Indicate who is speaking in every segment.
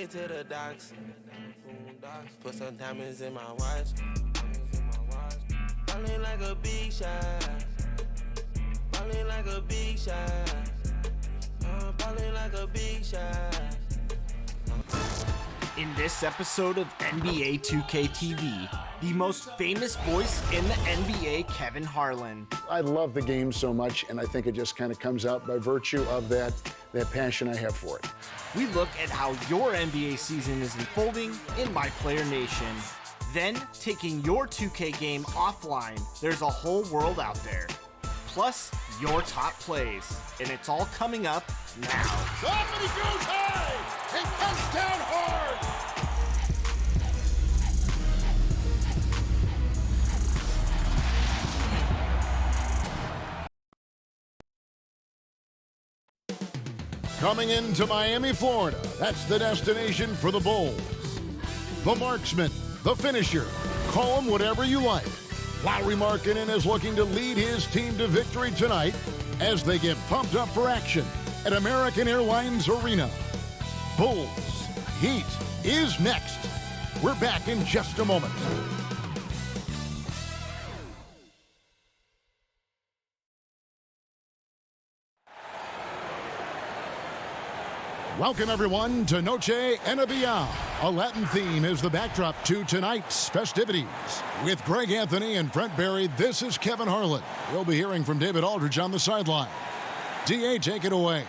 Speaker 1: it to the docks. Put some diamonds in my watch. Ballin' like a big shot. Ballin' like a big shot. Ballin' like a big shot.
Speaker 2: In this episode of NBA 2K TV, the most famous voice in the NBA, Kevin Harlan.
Speaker 3: I love the game so much, and I think it just kind of comes out by virtue of that passion I have for it.
Speaker 2: We look at how your NBA season is unfolding in My Player Nation. Then, taking your 2K game offline, there's a whole world out there. Plus, your top plays. And it's all coming up now.
Speaker 4: Somebody goes high and comes down hard.
Speaker 5: Coming into Miami, Florida, that's the destination for the Bulls. The marksman, the finisher, call him whatever you like. Lauri Markkanen is looking to lead his team to victory tonight as they get pumped up for action at American Airlines Arena. Bulls Heat is next. We're back in just a moment. Welcome, everyone, to Noche Enabia. A Latin theme is the backdrop to tonight's festivities. With Greg Anthony and Brent Barry, this is Kevin Harlan. You'll be hearing from David Aldridge on the sideline. D.A., take it away.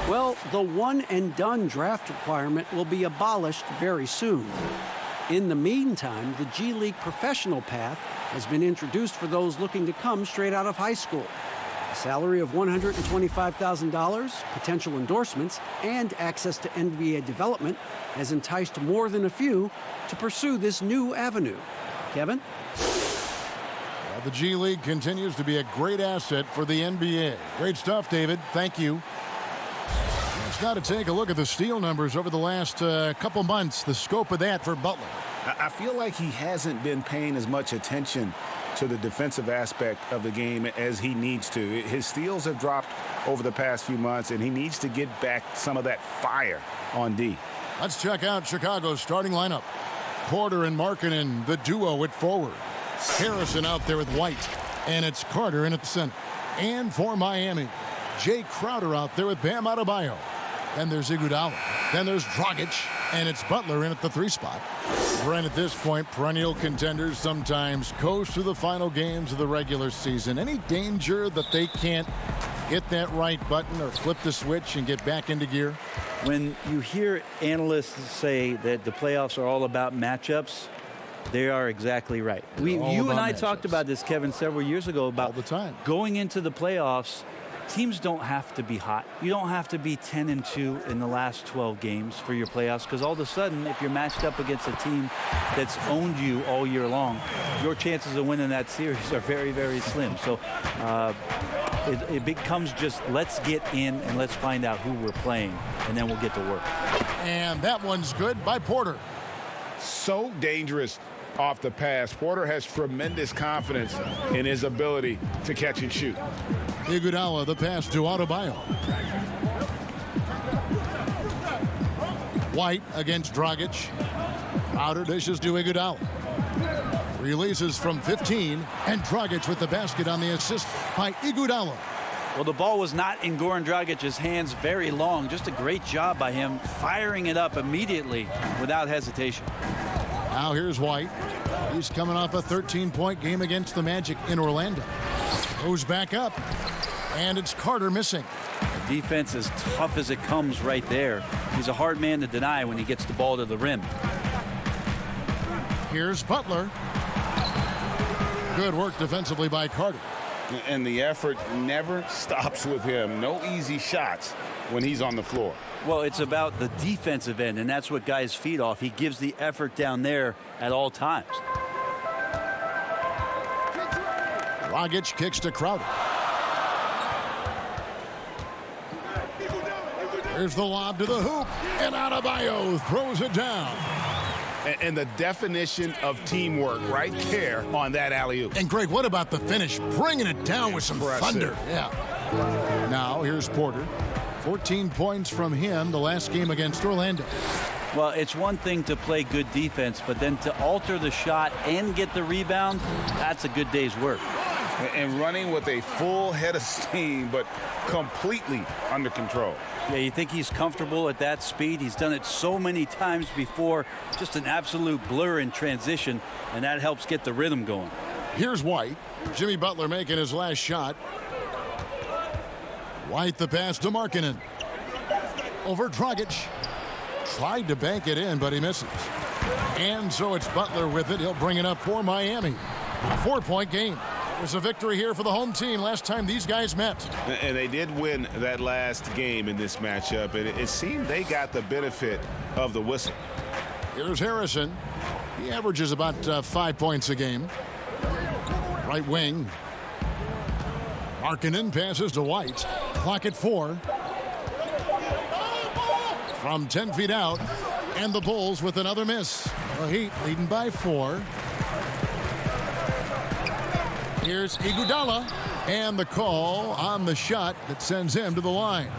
Speaker 6: Well, the one-and-done draft requirement will be abolished very soon. In the meantime, the G League professional path has been introduced for those looking to come straight out of high school. A salary of $125,000, potential endorsements, and access to NBA development has enticed more than a few to pursue this new avenue. Kevin?
Speaker 5: Well, the G League continues to be a great asset for the NBA. Great stuff, David. Thank you. Let's now to take a look at the steal numbers over the last couple months. The scope of that for Butler.
Speaker 7: I feel like he hasn't been paying as much attention to the defensive aspect of the game as he needs to. His steals have dropped over the past few months, and he needs to get back some of that fire on D.
Speaker 5: Let's check out Chicago's starting lineup. Porter and Markkanen, the duo at forward. Harrison out there with White, and it's Carter in at the center. And for Miami, Jay Crowder out there with Bam Adebayo. Then there's Iguodala. Then there's Dragic, and it's Butler in at the 3 spot. Brent, at this point, perennial contenders sometimes coast through the final games of the regular season. Any danger that they can't hit that right button or flip the switch and get back into gear?
Speaker 8: When you hear analysts say that the playoffs are all about matchups, they are exactly right. You and I talked about this, Kevin, several years ago about
Speaker 5: all the time.
Speaker 8: Going into the playoffs. Teams don't have to be hot. You don't have to be 10-2 in the last 12 games for your playoffs, because all of a sudden, if you're matched up against a team that's owned you all year long, your chances of winning that series are very, very slim. So it becomes just let's get in and let's find out who we're playing, and then we'll get to work.
Speaker 5: And that one's good by Porter.
Speaker 7: So dangerous off the pass. Porter has tremendous confidence in his ability to catch and shoot.
Speaker 5: Iguodala, the pass to Adebayo. White against Dragic. Outer dishes to Iguodala. Releases from 15, and Dragic with the basket on the assist by Iguodala.
Speaker 8: Well, the ball was not in Goran Dragic's hands very long. Just a great job by him firing it up immediately without hesitation.
Speaker 5: Now here's White. He's coming off a 13-point game against the Magic in Orlando. Goes back up, and it's Carter missing.
Speaker 8: The defense is tough as it comes right there. He's a hard man to deny when he gets the ball to the rim.
Speaker 5: Here's Butler. Good work defensively by Carter.
Speaker 7: And the effort never stops with him. No easy shots when he's on the floor.
Speaker 8: Well, it's about the defensive end, and that's what guys feed off. He gives the effort down there at all times.
Speaker 5: Dragic kicks to Crowder. There's the lob to the hoop, and Adebayo throws it down.
Speaker 7: And the definition of teamwork right there on that alley-oop.
Speaker 5: And, Greg, what about the finish? Bringing it down with some thunder. Yeah. Now, here's Porter. 14 points from him the last game against Orlando.
Speaker 8: Well, it's one thing to play good defense, but then to alter the shot and get the rebound, that's a good day's work.
Speaker 7: And running with a full head of steam, but completely under control.
Speaker 8: Yeah, you think he's comfortable at that speed? He's done it so many times before. Just an absolute blur in transition, and that helps get the rhythm going.
Speaker 5: Here's White. Jimmy Butler making his last shot. White the pass to Markkanen. Over Dragic. Tried to bank it in, but he misses. And so it's Butler with it. He'll bring it up for Miami. 4-point game. There's a victory here for the home team last time these guys met.
Speaker 7: And they did win that last game in this matchup, and it seemed they got the benefit of the whistle.
Speaker 5: Here's Harrison. He averages about 5 points a game. Right wing. Markkanen passes to White. Clock at 4. From 10 feet out. And the Bulls with another miss. The Heat leading by 4. Here's Iguodala, and the call on the shot that sends him to the line.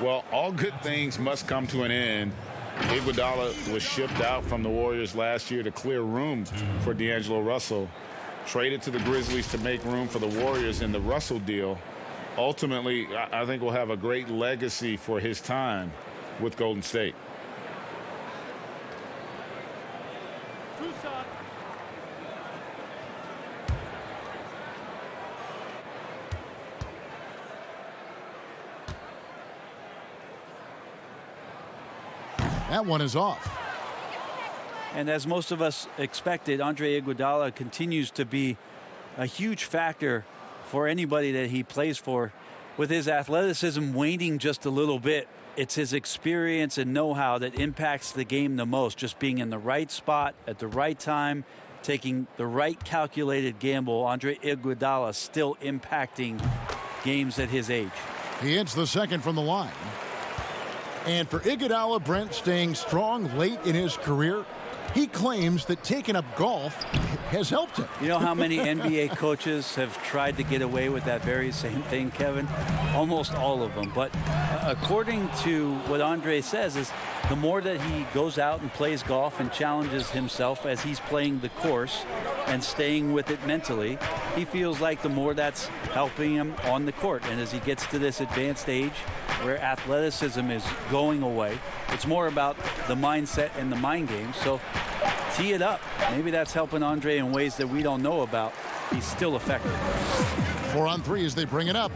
Speaker 7: Well, all good things must come to an end. Iguodala was shipped out from the Warriors last year to clear room for D'Angelo Russell. Traded to the Grizzlies to make room for the Warriors in the Russell deal. Ultimately, I think we'll have a great legacy for his time with Golden State.
Speaker 5: That one is off.
Speaker 8: And as most of us expected, Andre Iguodala continues to be a huge factor for anybody that he plays for. With his athleticism waning just a little bit, it's his experience and know-how that impacts the game the most. Just being in the right spot at the right time, taking the right calculated gamble. Andre Iguodala still impacting games at his age.
Speaker 5: He hits the second from the line. And for Iguodala, Brent, staying strong late in his career, he claims that taking up golf has helped him.
Speaker 8: You know how many NBA coaches have tried to get away with that very same thing, Kevin? Almost all of them. But according to what Andre says, is the more that he goes out and plays golf and challenges himself as he's playing the course and staying with it mentally, he feels like the more that's helping him on the court. And as he gets to this advanced age where athleticism is going away, it's more about the mindset and the mind game. So tee it up. Maybe that's helping Andre in ways that we don't know about. He's still effective.
Speaker 5: 4 on 3 as they bring it up.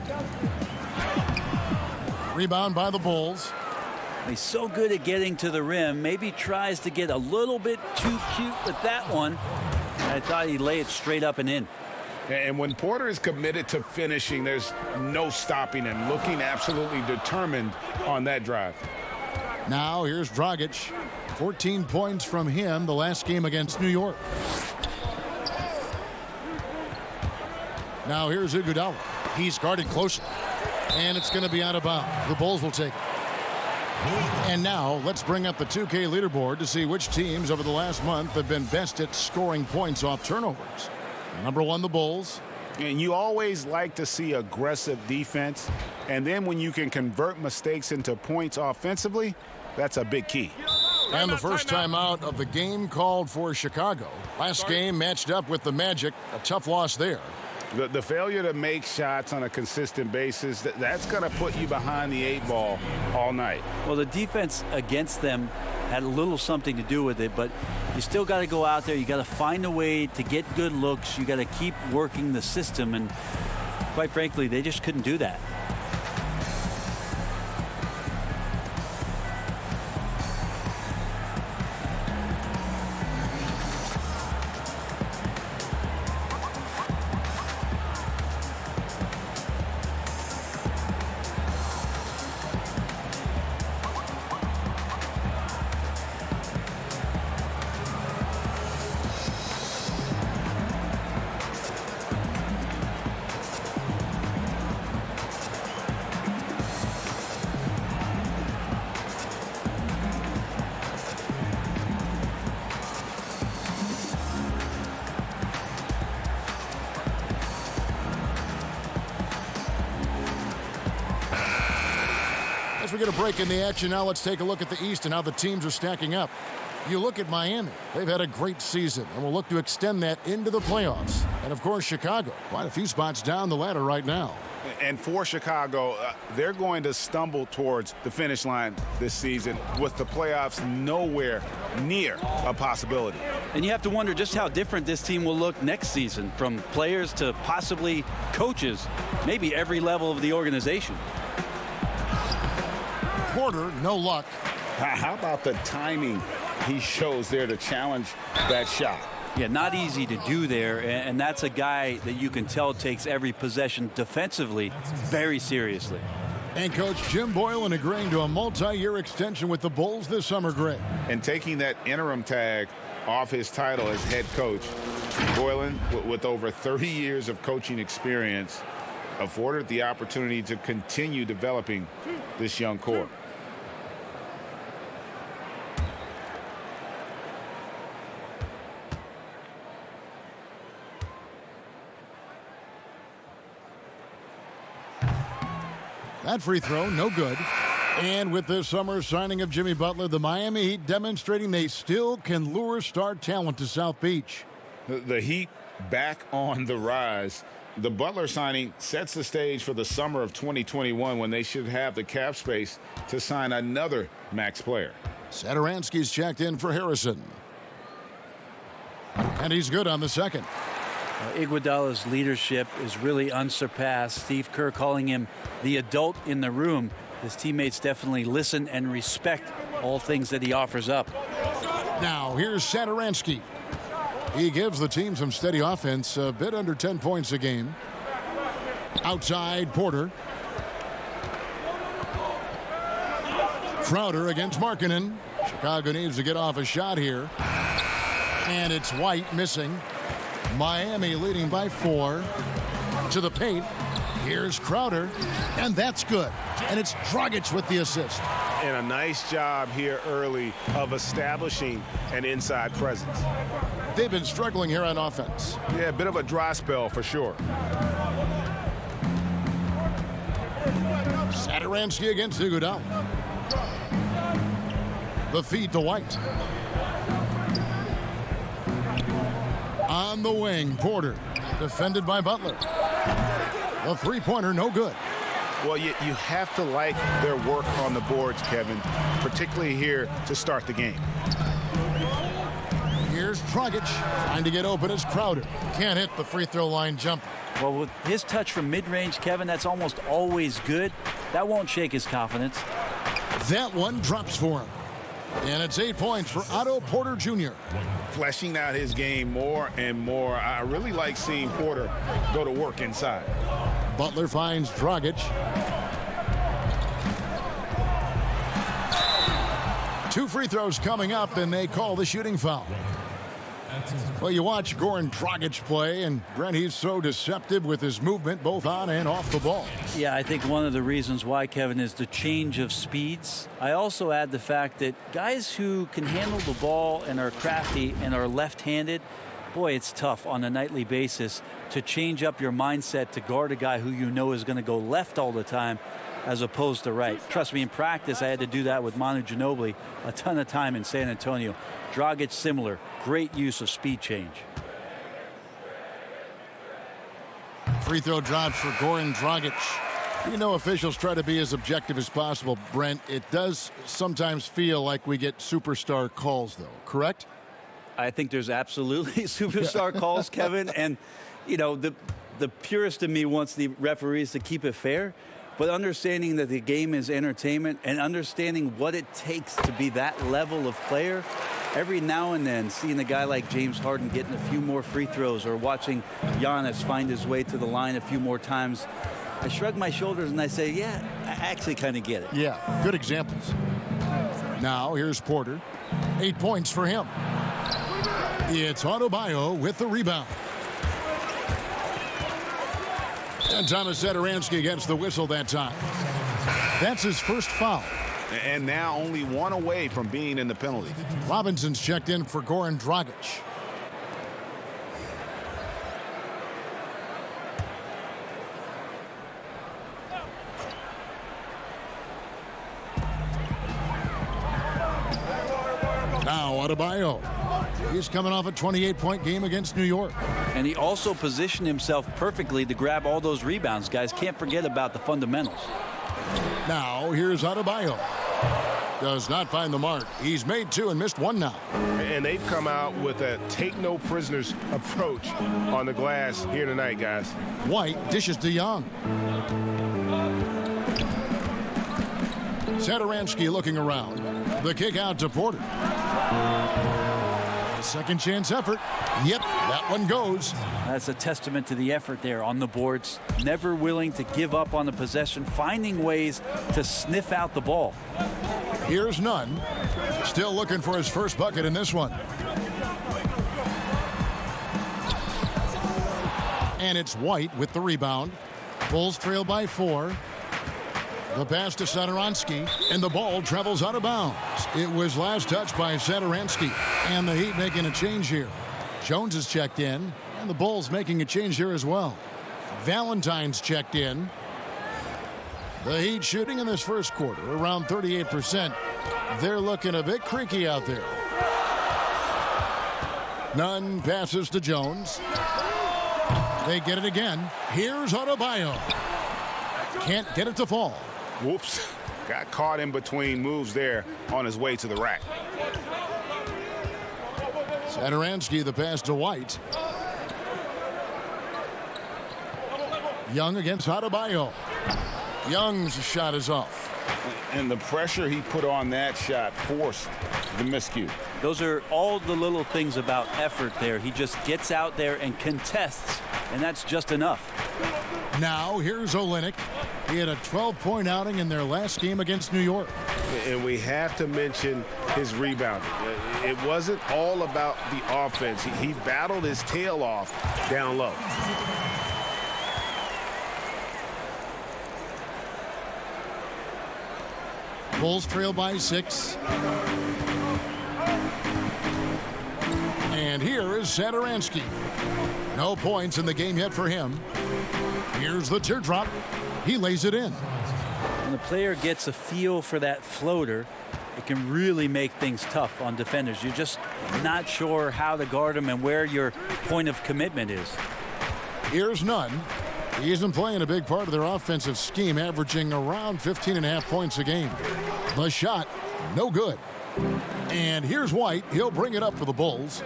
Speaker 5: Rebound by the Bulls.
Speaker 8: He's so good at getting to the rim. Maybe tries to get a little bit too cute with that one. I thought he'd lay it straight up and in.
Speaker 7: And when Porter is committed to finishing, there's no stopping him. Looking absolutely determined on that drive.
Speaker 5: Now here's Dragic. 14 points from him the last game against New York. Now here's Iguodala. He's guarded closely. And it's going to be out of bounds. The Bulls will take it. And now let's bring up the 2K leaderboard to see which teams over the last month have been best at scoring points off turnovers. Number 1, the Bulls.
Speaker 7: And you always like to see aggressive defense. And then when you can convert mistakes into points offensively, that's a big key.
Speaker 5: And the first time out of the game called for Chicago. Last game matched up with the Magic. A tough loss there.
Speaker 7: The failure to make shots on a consistent basis, that's going to put you behind the 8 ball all night.
Speaker 8: Well, the defense against them had a little something to do with it, but you still got to go out there. You got to find a way to get good looks. You got to keep working the system, and quite frankly, they just couldn't do that.
Speaker 5: get a break in the action. Now let's take a look at the East and how the teams are stacking up. You look at Miami. They've had a great season and will look to extend that into the playoffs. And, of course, Chicago. Quite a few spots down the ladder right now.
Speaker 7: And for Chicago, they're going to stumble towards the finish line this season with the playoffs nowhere near a possibility.
Speaker 8: And you have to wonder just how different this team will look next season, from players to possibly coaches, maybe every level of the organization.
Speaker 5: Porter, no luck.
Speaker 7: How about the timing he shows there to challenge that shot?
Speaker 8: Yeah, not easy to do there, and that's a guy that you can tell takes every possession defensively very seriously.
Speaker 5: And Coach Jim Boylan agreeing to a multi-year extension with the Bulls this summer, Greg.
Speaker 7: And taking that interim tag off his title as head coach, Boylan, with over 30 years of coaching experience, afforded the opportunity to continue developing this young core.
Speaker 5: That free throw, no good. And with this summer's signing of Jimmy Butler, the Miami Heat demonstrating they still can lure star talent to South Beach.
Speaker 7: The Heat back on the rise. The Butler signing sets the stage for the summer of 2021 when they should have the cap space to sign another max player.
Speaker 5: Satoransky's checked in for Harrison. And he's good on the second.
Speaker 8: Iguodala's leadership is really unsurpassed. Steve Kerr calling him the adult in the room. His teammates definitely listen and respect all things that he offers up.
Speaker 5: Now here's Satoransky. He gives the team some steady offense, a bit under 10 points a game. Outside Porter. Crowder against Markkanen. Chicago needs to get off a shot here. And it's White missing. Miami leading by 4 to the paint. Here's Crowder, and that's good. And it's Dragic with the assist.
Speaker 7: And a nice job here early of establishing an inside presence.
Speaker 5: They've been struggling here on offense.
Speaker 7: Yeah, a bit of a dry spell for sure.
Speaker 5: Satoransky against Iguodala. The feed to White. On the wing, Porter, defended by Butler. The three-pointer, no good.
Speaker 7: Well, you have to like their work on the boards, Kevin, particularly here to start the game.
Speaker 5: Here's Dragic, trying to get open as Crowder. Can't hit the free throw line jumper.
Speaker 8: Well, with his touch from mid-range, Kevin, that's almost always good. That won't shake his confidence.
Speaker 5: That one drops for him. And it's 8 points for Otto Porter Jr.
Speaker 7: Fleshing out his game more and more. I really like seeing Porter go to work inside.
Speaker 5: Butler finds Dragic. 2 free throws coming up, and they call the shooting foul. Well, you watch Goran Dragic play, and Brent, he's so deceptive with his movement both on and off the ball.
Speaker 8: Yeah, I think one of the reasons why, Kevin, is the change of speeds. I also add the fact that guys who can handle the ball and are crafty and are left-handed, boy, it's tough on a nightly basis to change up your mindset to guard a guy who you know is going to go left all the time as opposed to right. Trust me, in practice, I had to do that with Manu Ginobili a ton of time in San Antonio. Dragic similar. Great use of speed change.
Speaker 5: Free throw drops for Goran Dragic. You know, officials try to be as objective as possible, Brent. It does sometimes feel like we get superstar calls, though, correct?
Speaker 8: I think there's absolutely superstar calls, Kevin. And, you know, the purist in me wants the referees to keep it fair. But understanding that the game is entertainment and understanding what it takes to be that level of player, every now and then seeing a guy like James Harden getting a few more free throws or watching Giannis find his way to the line a few more times, I shrug my shoulders and I say, yeah, I actually kind of get it.
Speaker 5: Yeah, good examples. Now here's Porter. 8 points for him. It's Adebayo with the rebound. And Thomas Satoransky gets the whistle that time. That's his first foul.
Speaker 7: And now only one away from being in the penalty.
Speaker 5: Robinson's checked in for Goran Dragic. Now Adebayo. He's coming off a 28-point game against New York.
Speaker 8: And he also positioned himself perfectly to grab all those rebounds. Guys, can't forget about the fundamentals.
Speaker 5: Now here's Adebayo. Does not find the mark. He's made 2 and missed 1 now.
Speaker 7: And they've come out with a take-no-prisoners approach on the glass here tonight, guys.
Speaker 5: White dishes to Young. Satoransky looking around. The kick out to Porter. Second chance effort. Yep, that one goes.
Speaker 8: That's a testament to the effort there on the boards. Never willing to give up on the possession, finding ways to sniff out the ball.
Speaker 5: Here's Nunn. Still looking for his first bucket in this one. And it's White with the rebound. Bulls trail by 4. The pass to Satoransky, and the ball travels out of bounds. It was last touched by Satoransky, and the Heat making a change here. Jones is checked in, and the Bulls making a change here as well. Valentine's checked in. The Heat shooting in this first quarter around 38%. They're looking a bit creaky out there. Nunn passes to Jones. They get it again. Here's Adebayo. Can't get it to fall.
Speaker 7: Whoops. Got caught in between moves there on his way to the rack.
Speaker 5: Satoransky the pass to White. Young against Adebayo. Young's shot is off.
Speaker 7: And the pressure he put on that shot forced the miscue.
Speaker 8: Those are all the little things about effort there. He just gets out there and contests, and that's just enough.
Speaker 5: Now here's Olynyk. He had a 12-point outing in their last game against New York.
Speaker 7: And we have to mention his rebounding. It wasn't all about the offense. He battled his tail off down low.
Speaker 5: Bulls trail by 6. And here is Satoransky. No points in the game yet for him. Here's the teardrop. He lays it in.
Speaker 8: When the player gets a feel for that floater, it can really make things tough on defenders. You're just not sure how to guard them and where your point of commitment is.
Speaker 5: Here's Nunn. He isn't playing a big part of their offensive scheme, averaging around 15.5 points a game. The shot, no good. And here's White. He'll bring it up for the Bulls.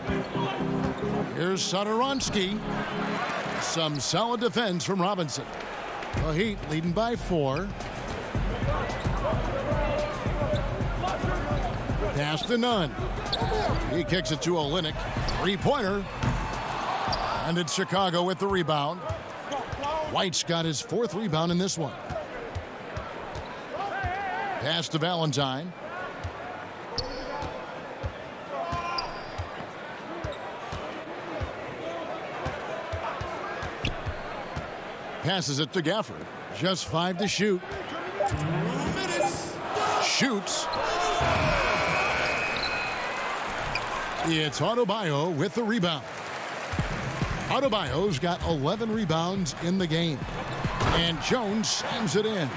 Speaker 5: Here's Satoransky. Some solid defense from Robinson. The Heat leading by 4. Pass to Nunn. He kicks it to Olynyk. 3-pointer. And it's Chicago with the rebound. White's got his 4th rebound in this one. Pass to Valentine. Passes it to Gafford. Just 5 to shoot.
Speaker 4: 2 minutes.
Speaker 5: Shoots. It's Adebayo with the rebound. Adebayo's got 11 rebounds in the game. And Jones slams it in.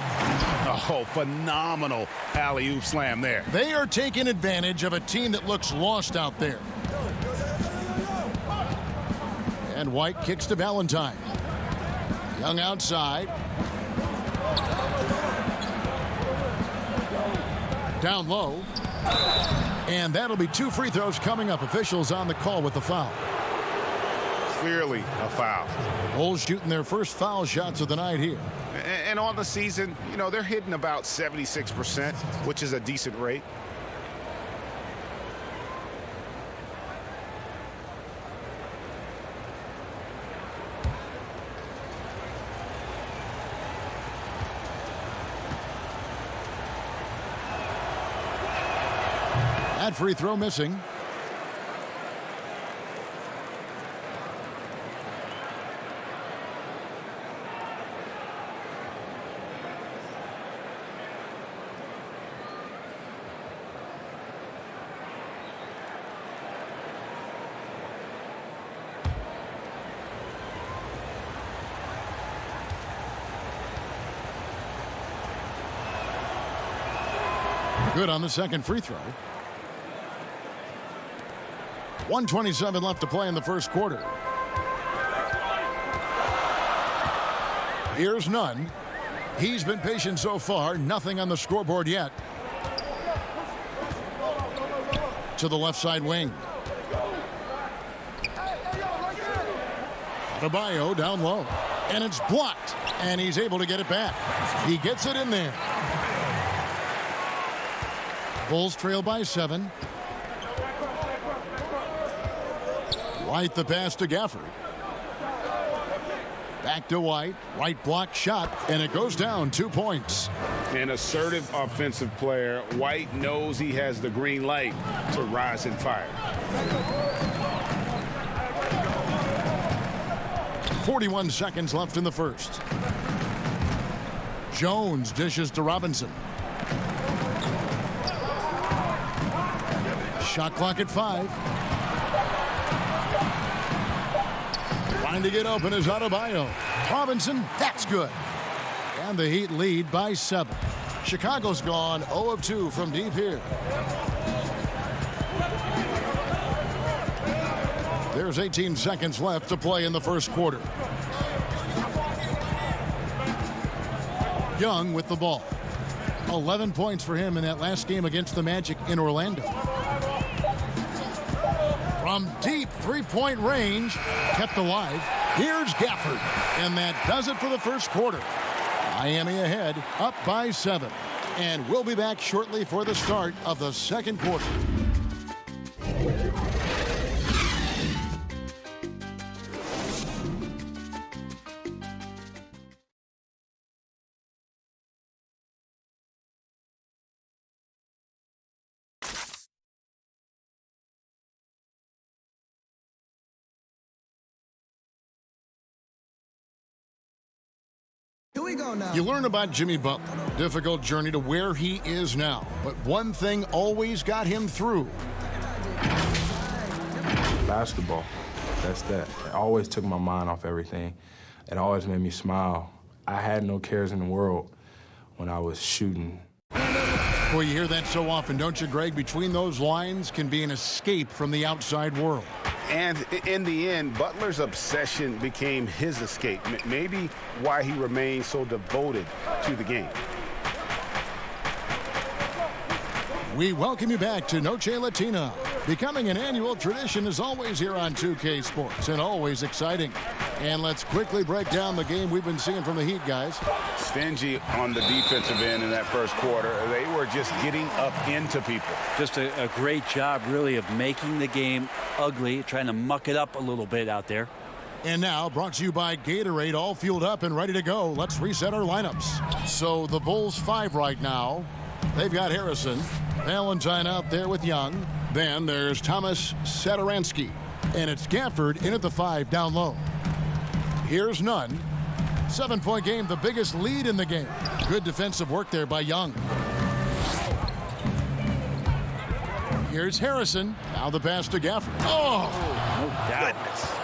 Speaker 7: Oh, phenomenal alley-oop slam there.
Speaker 5: They are taking advantage of a team that looks lost out there. And White kicks to Valentine. Young outside. Down low. And that'll be 2 free throws coming up. Officials on the call with the foul.
Speaker 7: Clearly a foul.
Speaker 5: Bulls shooting their first foul shots of the night here.
Speaker 7: And on the season, you know, they're hitting about 76%, which is a decent rate.
Speaker 5: That free throw missing. Good on the second free throw. 1:27 left to play in the first quarter. Here's Nunn. He's been patient so far. Nothing on the scoreboard yet. To the left side wing. Adebayo down low. And it's blocked. And he's able to get it back. He gets it in there. Bulls trail by 7. White the pass to Gafford. Back to White. White block shot, and it goes down 2 points.
Speaker 7: An assertive offensive player. White knows he has the green light to rise and fire.
Speaker 5: 41 seconds left in the first. Jones dishes to Robinson. Shot clock at 5. Trying to get open is Adebayo. Robinson, that's good. And the Heat lead by 7. Chicago's gone 0 of 2 from deep here. There's 18 seconds left to play in the first quarter. Young with the ball. 11 points for him in that last game against the Magic in Orlando. From deep three-point range, kept alive. Here's Gafford. And that does it for the first quarter. Miami ahead, up by 7. And we'll be back shortly for the start of the second quarter.
Speaker 9: Here we go now.
Speaker 5: You learn about Jimmy Butler, difficult journey to where he is now. But one thing always got him through.
Speaker 10: Basketball, that's that. It always took my mind off everything. It always made me smile. I had no cares in the world when I was shooting.
Speaker 5: Well, you hear that so often, don't you, Greg? Between those lines can be an escape from the outside world.
Speaker 7: And in the end, Butler's obsession became his escape. Maybe why he remained so devoted to the game.
Speaker 5: We welcome you back to Noche Latina. Becoming an annual tradition is always here on 2K Sports, and always exciting. And let's quickly break down the game we've been seeing from the Heat, guys.
Speaker 7: Stingy on the defensive end in that first quarter. They were just getting up into people.
Speaker 8: Just a great job, really, of making the game ugly, trying to muck it up a little bit out there.
Speaker 5: And now, brought to you by Gatorade, all fueled up and ready to go. Let's reset our lineups. So the Bulls 5 right now. They've got Harrison. Valentine out there with Young. Then there's Thomas Satoransky. And it's Gafford in at the 5 down low. Here's Nunn. 7-point game, the biggest lead in the game. Good defensive work there by Young. Here's Harrison. Now the pass to Gafford. Oh,
Speaker 7: Goodness.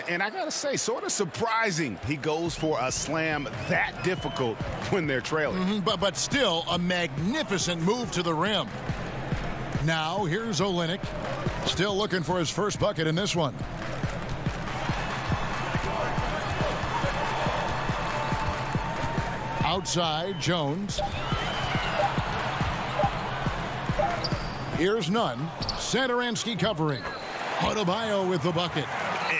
Speaker 7: And I got to say, sort of surprising he goes for a slam that difficult when they're trailing.
Speaker 5: But still a magnificent move to the rim. Now here's Olynyk. Still looking for his first bucket in this one. Outside, Jones. Here's Nunn. Satoransky covering. Adebayo with the bucket.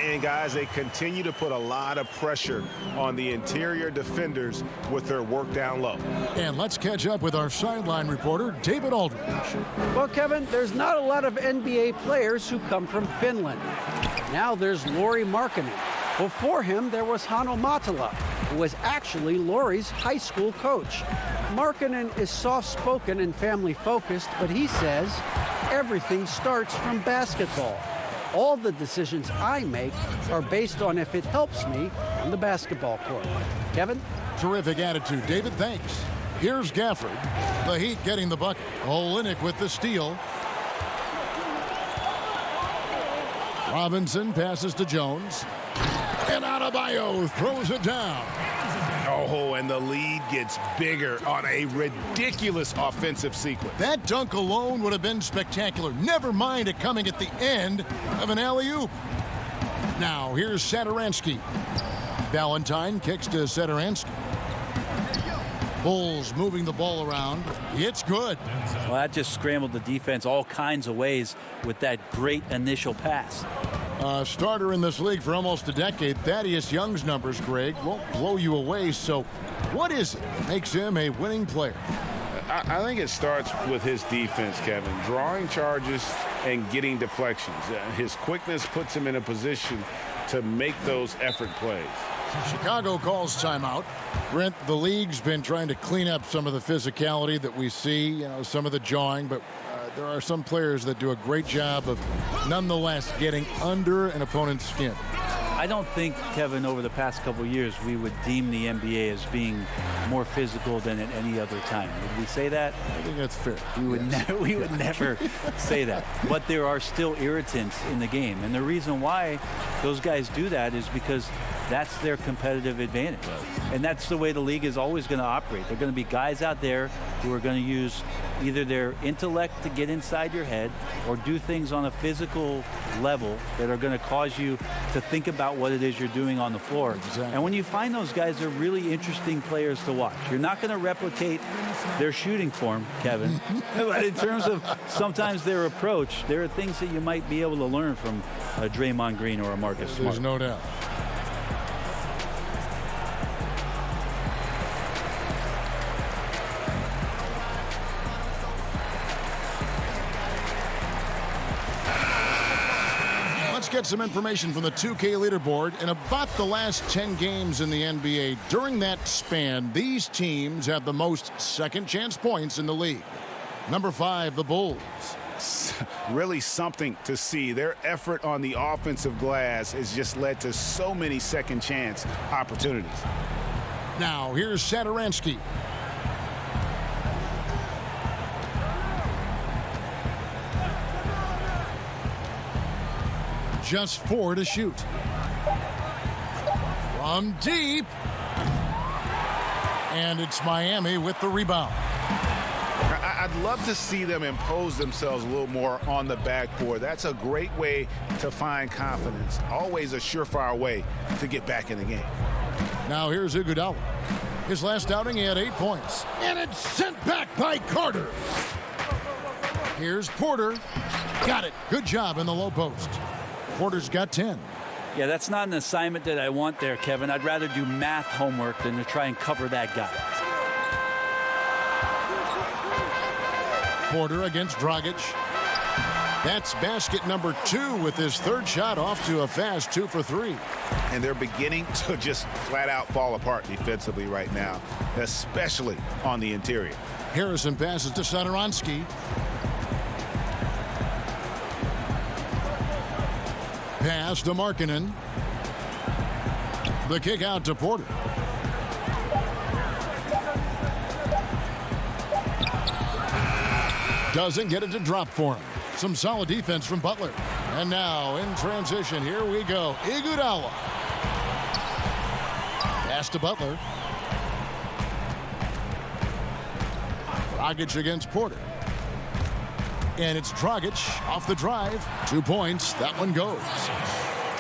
Speaker 7: And, guys, they continue to put a lot of pressure on the interior defenders with their work down low.
Speaker 5: And let's catch up with our sideline reporter, David Aldridge.
Speaker 6: Well, Kevin, there's not a lot of NBA players who come from Finland. Now there's Lauri Markkanen. Before him, there was Hanno Matala, who was actually Lauri's high school coach. Markkanen is soft-spoken and family-focused, but he says everything starts from basketball. All the decisions I make are based on if it helps me on the basketball court. Kevin?
Speaker 5: Terrific attitude, David. Thanks. Here's Gafford. The Heat getting the bucket. Olynyk with the steal. Robinson passes to Jones. And Adebayo throws it down.
Speaker 7: Oh, and the lead gets bigger on a ridiculous offensive sequence.
Speaker 5: That dunk alone would have been spectacular. Never mind it coming at the end of an alley-oop. Now, here's Satoransky. Valentine kicks to Satoransky. Bulls moving the ball around. It's good.
Speaker 8: Well, that just scrambled the defense all kinds of ways with that great initial pass.
Speaker 5: Starter in this league for almost a decade. Thaddeus Young's numbers, Greg, won't blow you away. So what is it that makes him a winning player?
Speaker 7: I think it starts with his defense, Kevin. Drawing charges and getting deflections. His quickness puts him in a position to make those effort plays.
Speaker 5: Chicago calls timeout. Brent, the league's been trying to clean up some of the physicality that we see, some of the jawing, but there are some players that do a great job of nonetheless getting under an opponent's skin.
Speaker 8: I don't think, Kevin, over the past couple of years, we would deem the NBA as being more physical than at any other time. Would we say that?
Speaker 5: I think that's fair.
Speaker 8: We would never say that. But there are still irritants in the game. And the reason why those guys do that is because that's their competitive advantage. And that's the way the league is always going to operate. There are going to be guys out there who are going to use either their intellect to get inside your head or do things on a physical level that are going to cause you to think about what it is you're doing on the floor.
Speaker 5: Exactly.
Speaker 8: And when you find those guys, they're really interesting players to watch. You're not going to replicate their shooting form, Kevin. But in terms of sometimes their approach, there are things that you might be able to learn from a Draymond Green or a Marcus Smart.
Speaker 5: There's no doubt. Get some information from the 2K leaderboard. In about the last 10 games in the NBA, during that span, these teams have the most second chance points in the league. Number 5, the Bulls.
Speaker 7: Really something to see. Their effort on the offensive glass has just led to so many second chance opportunities.
Speaker 5: Now, here's Satoransky. Just 4 to shoot. From deep. And it's Miami with the rebound.
Speaker 7: I'd love to see them impose themselves a little more on the backboard. That's a great way to find confidence. Always a surefire way to get back in the game.
Speaker 5: Now here's Iguodala. His last outing, he had 8 points. And it's sent back by Carter. Here's Porter. Got it. Good job in the low post. Porter's got 10.
Speaker 8: Yeah, that's not an assignment that I want there, Kevin. I'd rather do math homework than to try and cover that guy.
Speaker 5: Porter against Dragic. That's basket number 2 with his third shot off to a fast 2 for 3.
Speaker 7: And they're beginning to just flat out fall apart defensively right now, especially on the interior.
Speaker 5: Harrison passes to Satoransky. Pass to Markkanen. The kick out to Porter. Doesn't get it to drop for him. Some solid defense from Butler. And now in transition, here we go. Iguodala. Pass to Butler. Dragic against Porter. And it's Dragic off the drive. 2 points. That one goes.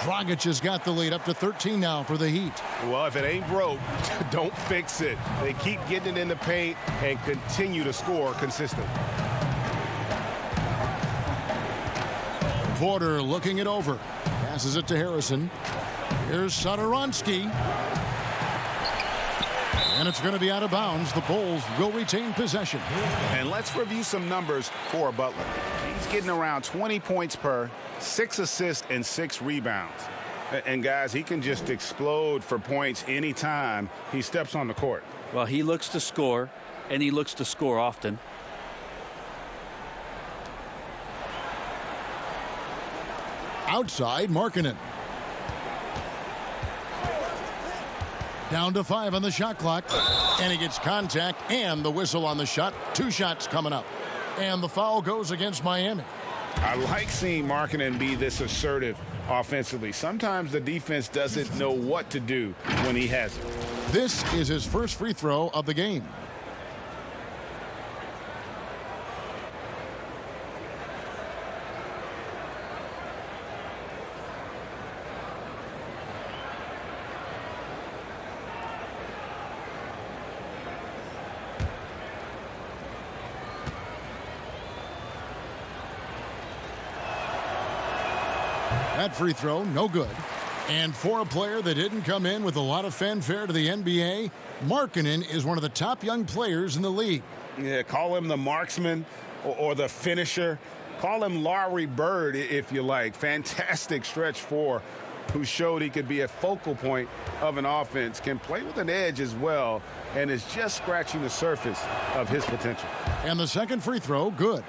Speaker 5: Dragic has got the lead up to 13 now for the Heat.
Speaker 7: Well, if it ain't broke, don't fix it. They keep getting it in the paint and continue to score consistently.
Speaker 5: Porter looking it over. Passes it to Harrison. Here's Satoransky. And it's going to be out of bounds. The Bulls will retain possession.
Speaker 7: And let's review some numbers for Butler. He's getting around 20 points per, 6 assists, and 6 rebounds. And, guys, he can just explode for points anytime he steps on the court.
Speaker 8: Well, he looks to score, and he looks to score often.
Speaker 5: Outside, Markkanen. Down to 5 on the shot clock. And he gets contact and the whistle on the shot. 2 shots coming up. And the foul goes against Miami.
Speaker 7: I like seeing Markkanen be this assertive offensively. Sometimes the defense doesn't know what to do when he has it.
Speaker 5: This is his first free throw of the game. That free throw, no good. And for a player that didn't come in with a lot of fanfare to the NBA, Markkanen is one of the top young players in the league.
Speaker 7: Yeah, call him the marksman or the finisher. Call him Larry Bird, if you like. Fantastic stretch four, who showed he could be a focal point of an offense, can play with an edge as well, and is just scratching the surface of his potential.
Speaker 5: And the second free throw, good.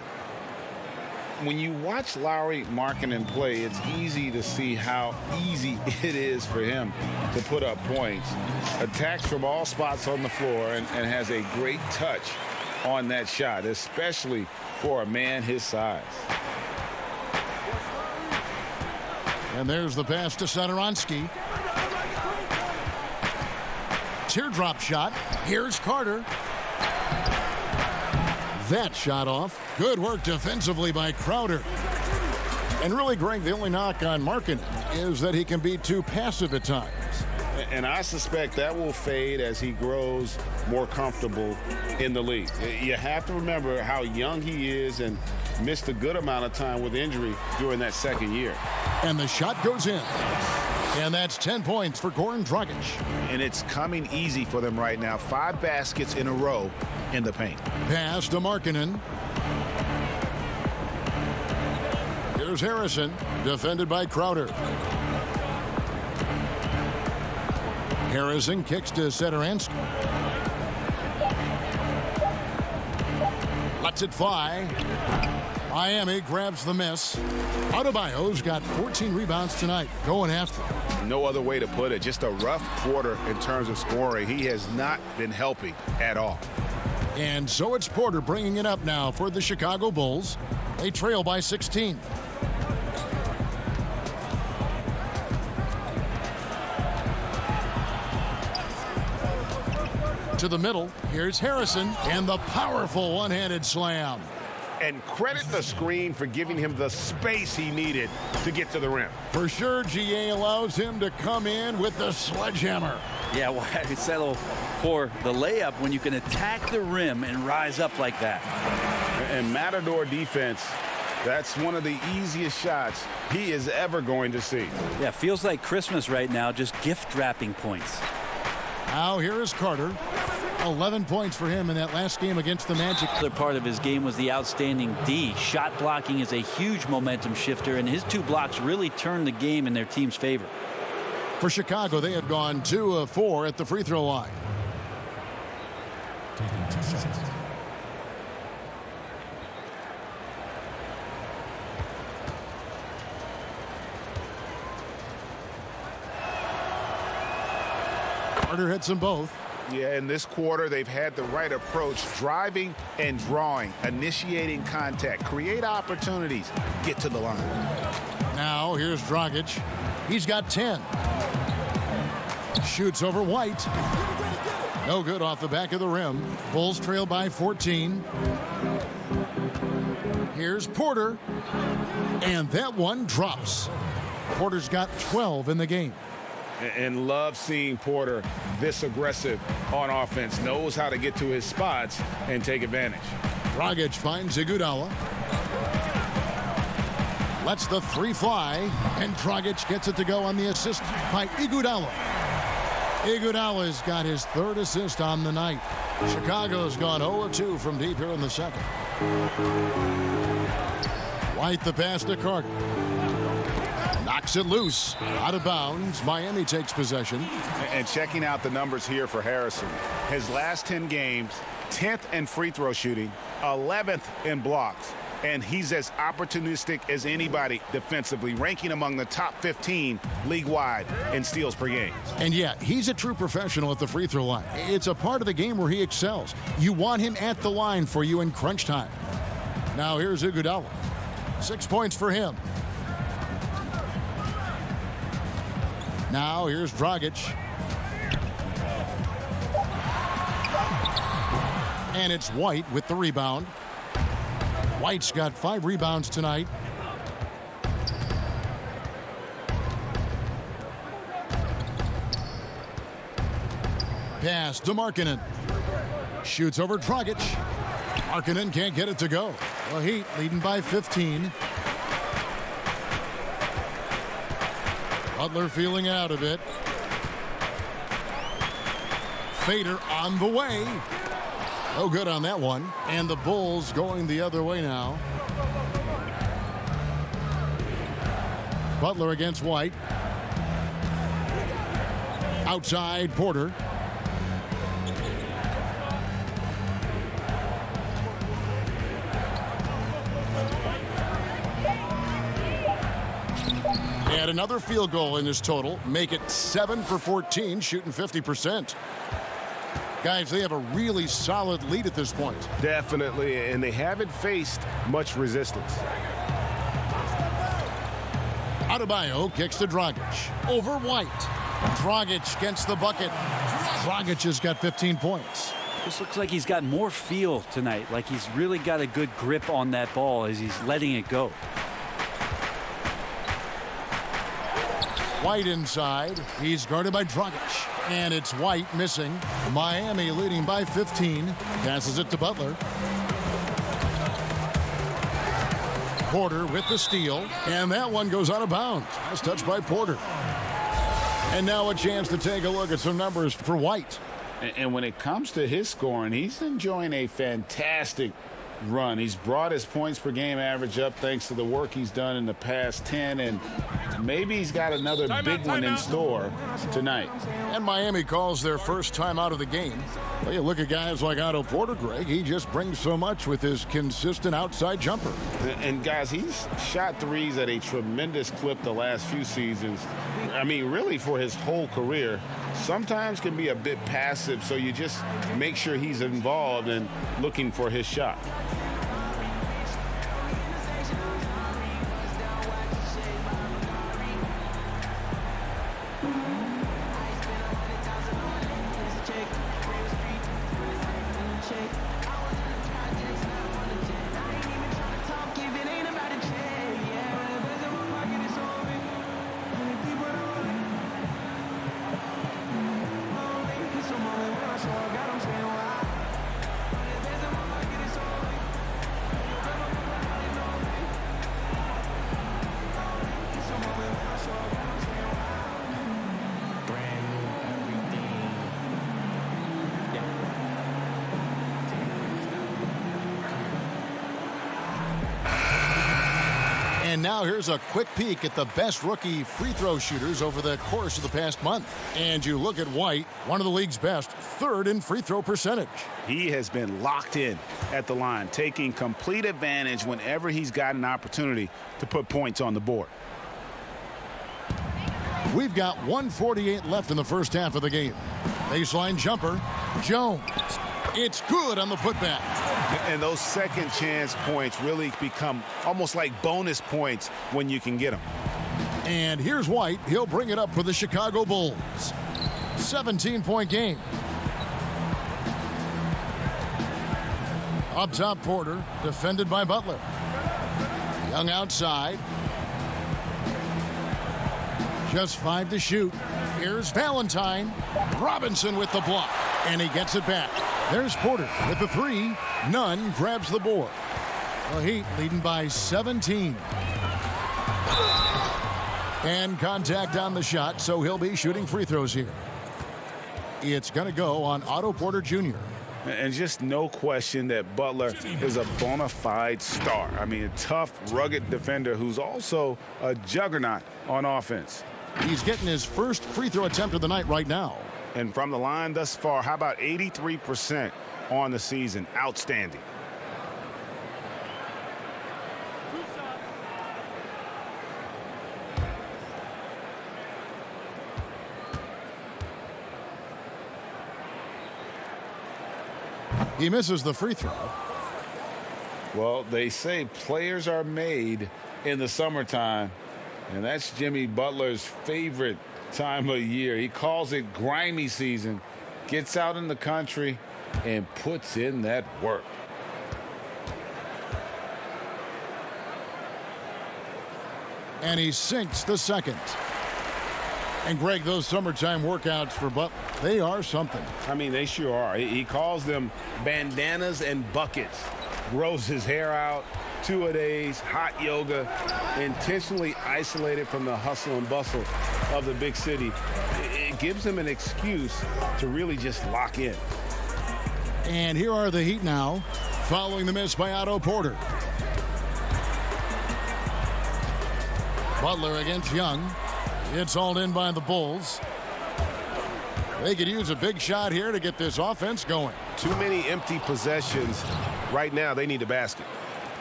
Speaker 7: When you watch Lauri Markkanen play, it's easy to see how easy it is for him to put up points. Attacks from all spots on the floor and has a great touch on that shot, especially for a man his size.
Speaker 5: And there's the pass to Satoransky. Teardrop shot. Here's Carter. That shot off. Good work defensively by Crowder. And really, Greg, the only knock on Markkanen is that he can be too passive at times.
Speaker 7: And I suspect that will fade as he grows more comfortable in the league. You have to remember how young he is and missed a good amount of time with injury during that second year.
Speaker 5: And the shot goes in. And that's 10 points for Goran Dragic.
Speaker 7: And it's coming easy for them right now. 5 baskets in a row in the paint.
Speaker 5: Pass to Markkanen. Here's Harrison, defended by Crowder. Harrison kicks to Satoransky. Lets it fly. Miami grabs the miss. Adebayo's got 14 rebounds tonight, going after.
Speaker 7: No other way to put it. Just a rough quarter in terms of scoring. He has not been helping at all.
Speaker 5: And so it's Porter bringing it up now for the Chicago Bulls. They trail by 16. To the middle, here's Harrison, and the powerful one-handed slam.
Speaker 7: And credit the screen for giving him the space he needed to get to the rim.
Speaker 5: For sure, GA allows him to come in with the sledgehammer.
Speaker 8: Yeah, why settle for the layup when you can attack the rim and rise up like that?
Speaker 7: And Matador defense, that's one of the easiest shots he is ever going to see.
Speaker 8: Yeah, feels like Christmas right now, just gift wrapping points.
Speaker 5: Now here is Carter. 11 points for him in that last game against the Magic.
Speaker 8: The other part of his game was the outstanding D. Shot blocking is a huge momentum shifter, and his 2 blocks really turned the game in their team's favor.
Speaker 5: For Chicago, they had gone 2 of 4 at the free throw line. Carter hits them both.
Speaker 7: Yeah, in this quarter, they've had the right approach, driving and drawing, initiating contact, create opportunities, get to the line.
Speaker 5: Now, here's Dragic. He's got 10. Shoots over White. No good off the back of the rim. Bulls trail by 14. Here's Porter. And that one drops. Porter's got 12 in the game.
Speaker 7: And love seeing Porter this aggressive on offense. Knows how to get to his spots and take advantage.
Speaker 5: Dragic finds Iguodala. Lets the 3 fly. And Dragic gets it to go on the assist by Iguodala. Iguodala's got his 3rd assist on the night. Chicago's gone 0-2 from deep here in the second. White the pass to Carter. Knocks it loose. Out of bounds. Miami takes possession.
Speaker 7: And checking out the numbers here for Harrison. His last 10 games, 10th in free throw shooting, 11th in blocks. And he's as opportunistic as anybody defensively, ranking among the top 15 league-wide in steals per game.
Speaker 5: And yeah, he's a true professional at the free throw line. It's a part of the game where he excels. You want him at the line for you in crunch time. Now here's Iguodala. 6 points for him. Now here's Dragic. And it's White with the rebound. White's got 5 rebounds tonight. Pass to Markkanen. Shoots over Dragic. Markkanen can't get it to go. The Heat leading by 15. Butler feeling it out a bit. Fader on the way. No good on that one. And the Bulls going the other way now. Butler against White. Outside, Porter. And another field goal in this total. Make it 7 for 14, shooting 50%. Guys, they have a really solid lead at this point.
Speaker 7: Definitely, and they haven't faced much resistance.
Speaker 5: Adebayo kicks to Dragic. Over White. Dragic gets the bucket. Dragic has got 15 points.
Speaker 8: This looks like he's got more feel tonight, like he's really got a good grip on that ball as he's letting it go.
Speaker 5: White inside. He's guarded by Dragic. And it's White missing. Miami leading by 15. Passes it to Butler. Porter with the steal. And that one goes out of bounds. That's touched by Porter. And now a chance to take a look at some numbers for White.
Speaker 7: And when it comes to his scoring, he's enjoying a fantastic run. He's brought his points per game average up thanks to the work he's done in the past 10, and maybe he's got another big one in store tonight.
Speaker 5: And Miami calls their first time out of the game. Well, you look at guys like Otto Porter, Greg. He just brings so much with his consistent outside jumper.
Speaker 7: And guys, he's shot threes at a tremendous clip the last few seasons. I mean, really for his whole career. Sometimes can be a bit passive, so you just make sure he's involved and looking for his shot.
Speaker 5: And now here's a quick peek at the best rookie free throw shooters over the course of the past month. And you look at White, one of the league's best, 3rd in free throw percentage.
Speaker 7: He has been locked in at the line, taking complete advantage whenever he's got an opportunity to put points on the board.
Speaker 5: We've got 1:48 left in the first half of the game. Baseline jumper, Jones. It's good on the putback.
Speaker 7: And those second chance points really become almost like bonus points when you can get them.
Speaker 5: And here's White. He'll bring it up for the Chicago Bulls. 17-point game. Up top, Porter, defended by Butler. Young outside. Just 5 to shoot. Here's Valentine. Robinson with the block. And he gets it back. There's Porter with the 3. Nunn grabs the board. The Heat leading by 17. And contact on the shot, so he'll be shooting free throws here. It's going to go on Otto Porter Jr.
Speaker 7: And just no question that Butler is a bona fide star. I mean, a tough, rugged defender who's also a juggernaut on offense.
Speaker 5: He's getting his first free throw attempt of the night right now.
Speaker 7: And from the line thus far, how about 83% on the season? Outstanding.
Speaker 5: He misses the free throw.
Speaker 7: Well, they say players are made in the summertime, and that's Jimmy Butler's favorite time of year. He calls it grimy season, gets out in the country, and puts in that work.
Speaker 5: And he sinks the second. And Greg, those summertime workouts for Butler, they are something.
Speaker 7: I mean, they sure are. He calls them bandanas and buckets. Grows his hair out, 2-a-days, hot yoga, intentionally isolated from the hustle and bustle of the big city. It gives him an excuse to really just lock in.
Speaker 5: And here are the Heat now, following the miss by Otto Porter. Butler against Young. It's hauled in by the Bulls. They could use a big shot here to get this offense going.
Speaker 7: Too many empty possessions. Right now, they need a basket.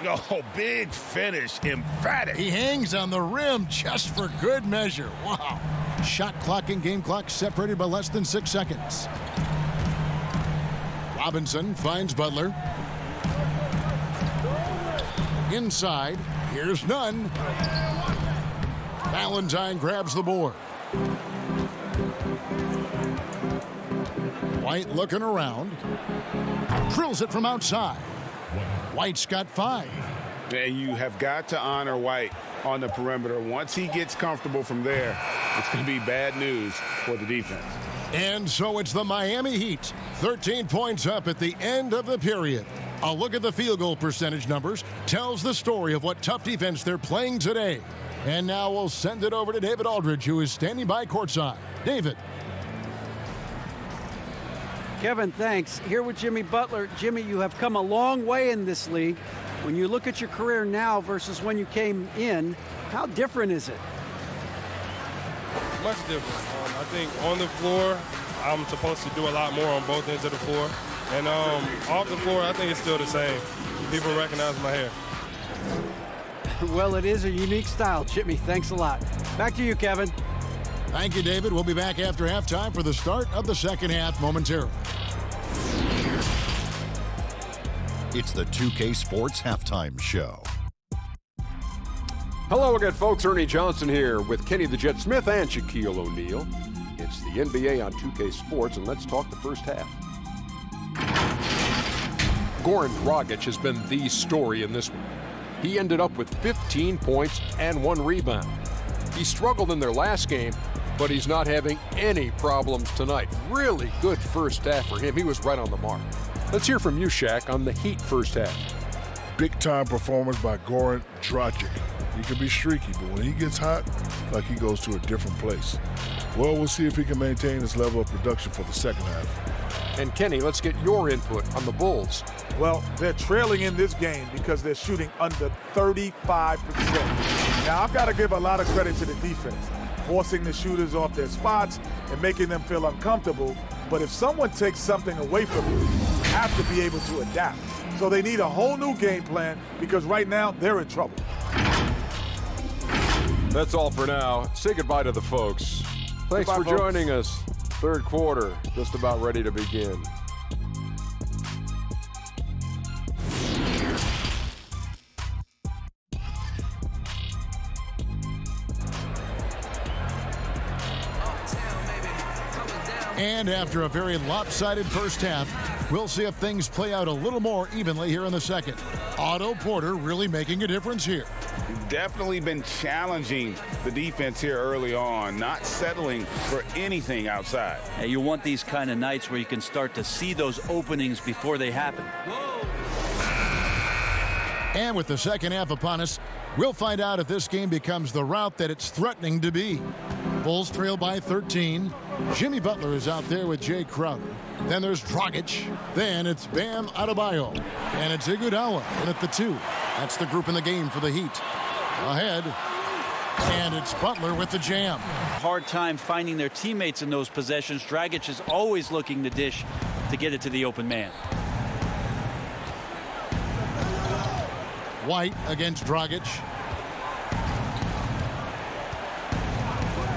Speaker 7: Oh, big finish. Emphatic.
Speaker 5: He hangs on the rim just for good measure. Wow. Shot clock and game clock separated by less than 6 seconds. Robinson finds Butler. Inside. Here's none. Valentine grabs the board. White looking around. Drills it from outside. White's got 5.
Speaker 7: And you have got to honor White on the perimeter. Once he gets comfortable from there, it's going to be bad news for the defense.
Speaker 5: And so it's the Miami Heat, 13 points up at the end of the period. A look at the field goal percentage numbers tells the story of what tough defense they're playing today. And now we'll send it over to David Aldridge, who is standing by courtside. David.
Speaker 6: Kevin, thanks. Here with Jimmy Butler. Jimmy, you have come a long way in this league. When you look at your career now versus when you came in, how different is it?
Speaker 11: Much different. I think on the floor, I'm supposed to do a lot more on both ends of the floor. And off the floor, I think it's still the same. People recognize my hair.
Speaker 6: Well, it is a unique style, Jimmy. Thanks a lot. Back to you, Kevin.
Speaker 5: Thank you, David. We'll be back after halftime for the start of the second half momentarily.
Speaker 12: It's the 2K Sports Halftime Show.
Speaker 13: Hello again, folks. Ernie Johnson here with Kenny the Jet Smith and Shaquille O'Neal. It's the NBA on 2K Sports, and let's talk the first half. Goran Dragic has been the story in this one. He ended up with 15 points and 1 rebound. He struggled in their last game, but he's not having any problems tonight. Really good first half for him. He was right on the mark. Let's hear from you, Shaq, on the Heat first half.
Speaker 14: Big-time performance by Goran Dragic. He can be streaky, but when he gets hot, like he goes to a different place. Well, we'll see if he can maintain this level of production for the second half.
Speaker 13: And Kenny, let's get your input on the Bulls.
Speaker 15: Well, they're trailing in this game because they're shooting under 35%. Now, I've got to give a lot of credit to the defense, forcing the shooters off their spots and making them feel uncomfortable. But if someone takes something away from you, you have to be able to adapt. So they need a whole new game plan because right now they're in trouble.
Speaker 13: That's all for now. Say goodbye to the folks. Thanks for joining us. Third quarter, just about ready to begin.
Speaker 5: And after a very lopsided first half, we'll see if things play out a little more evenly here in the second. Otto Porter really making a difference here.
Speaker 7: Definitely been challenging the defense here early on, not settling for anything outside.
Speaker 8: And you want these kind of nights where you can start to see those openings before they happen.
Speaker 5: And with the second half upon us, we'll find out if this game becomes the route that it's threatening to be. Bulls trail by 13. Jimmy Butler is out there with Jay Crowder. Then there's Dragic. Then it's Bam Adebayo. And it's Iguodala in at the 2. That's the group in the game for the Heat. Ahead. And it's Butler with the jam.
Speaker 8: Hard time finding their teammates in those possessions. Dragic is always looking to dish to get it to the open man.
Speaker 5: White against Dragic.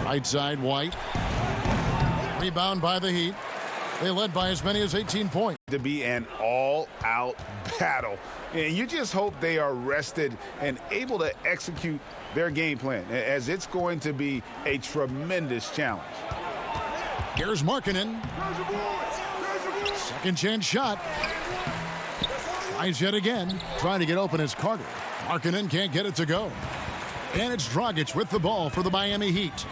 Speaker 5: Right side, White. Rebound by the Heat. They led by as many as 18 points.
Speaker 7: To be an all-out battle. And you just hope they are rested and able to execute their game plan, as it's going to be a tremendous challenge.
Speaker 5: Here's Markkanen. Second chance shot. Tries yet again. Trying to get open as Carter. Markkanen can't get it to go. And it's Dragic with the ball for the Miami Heat.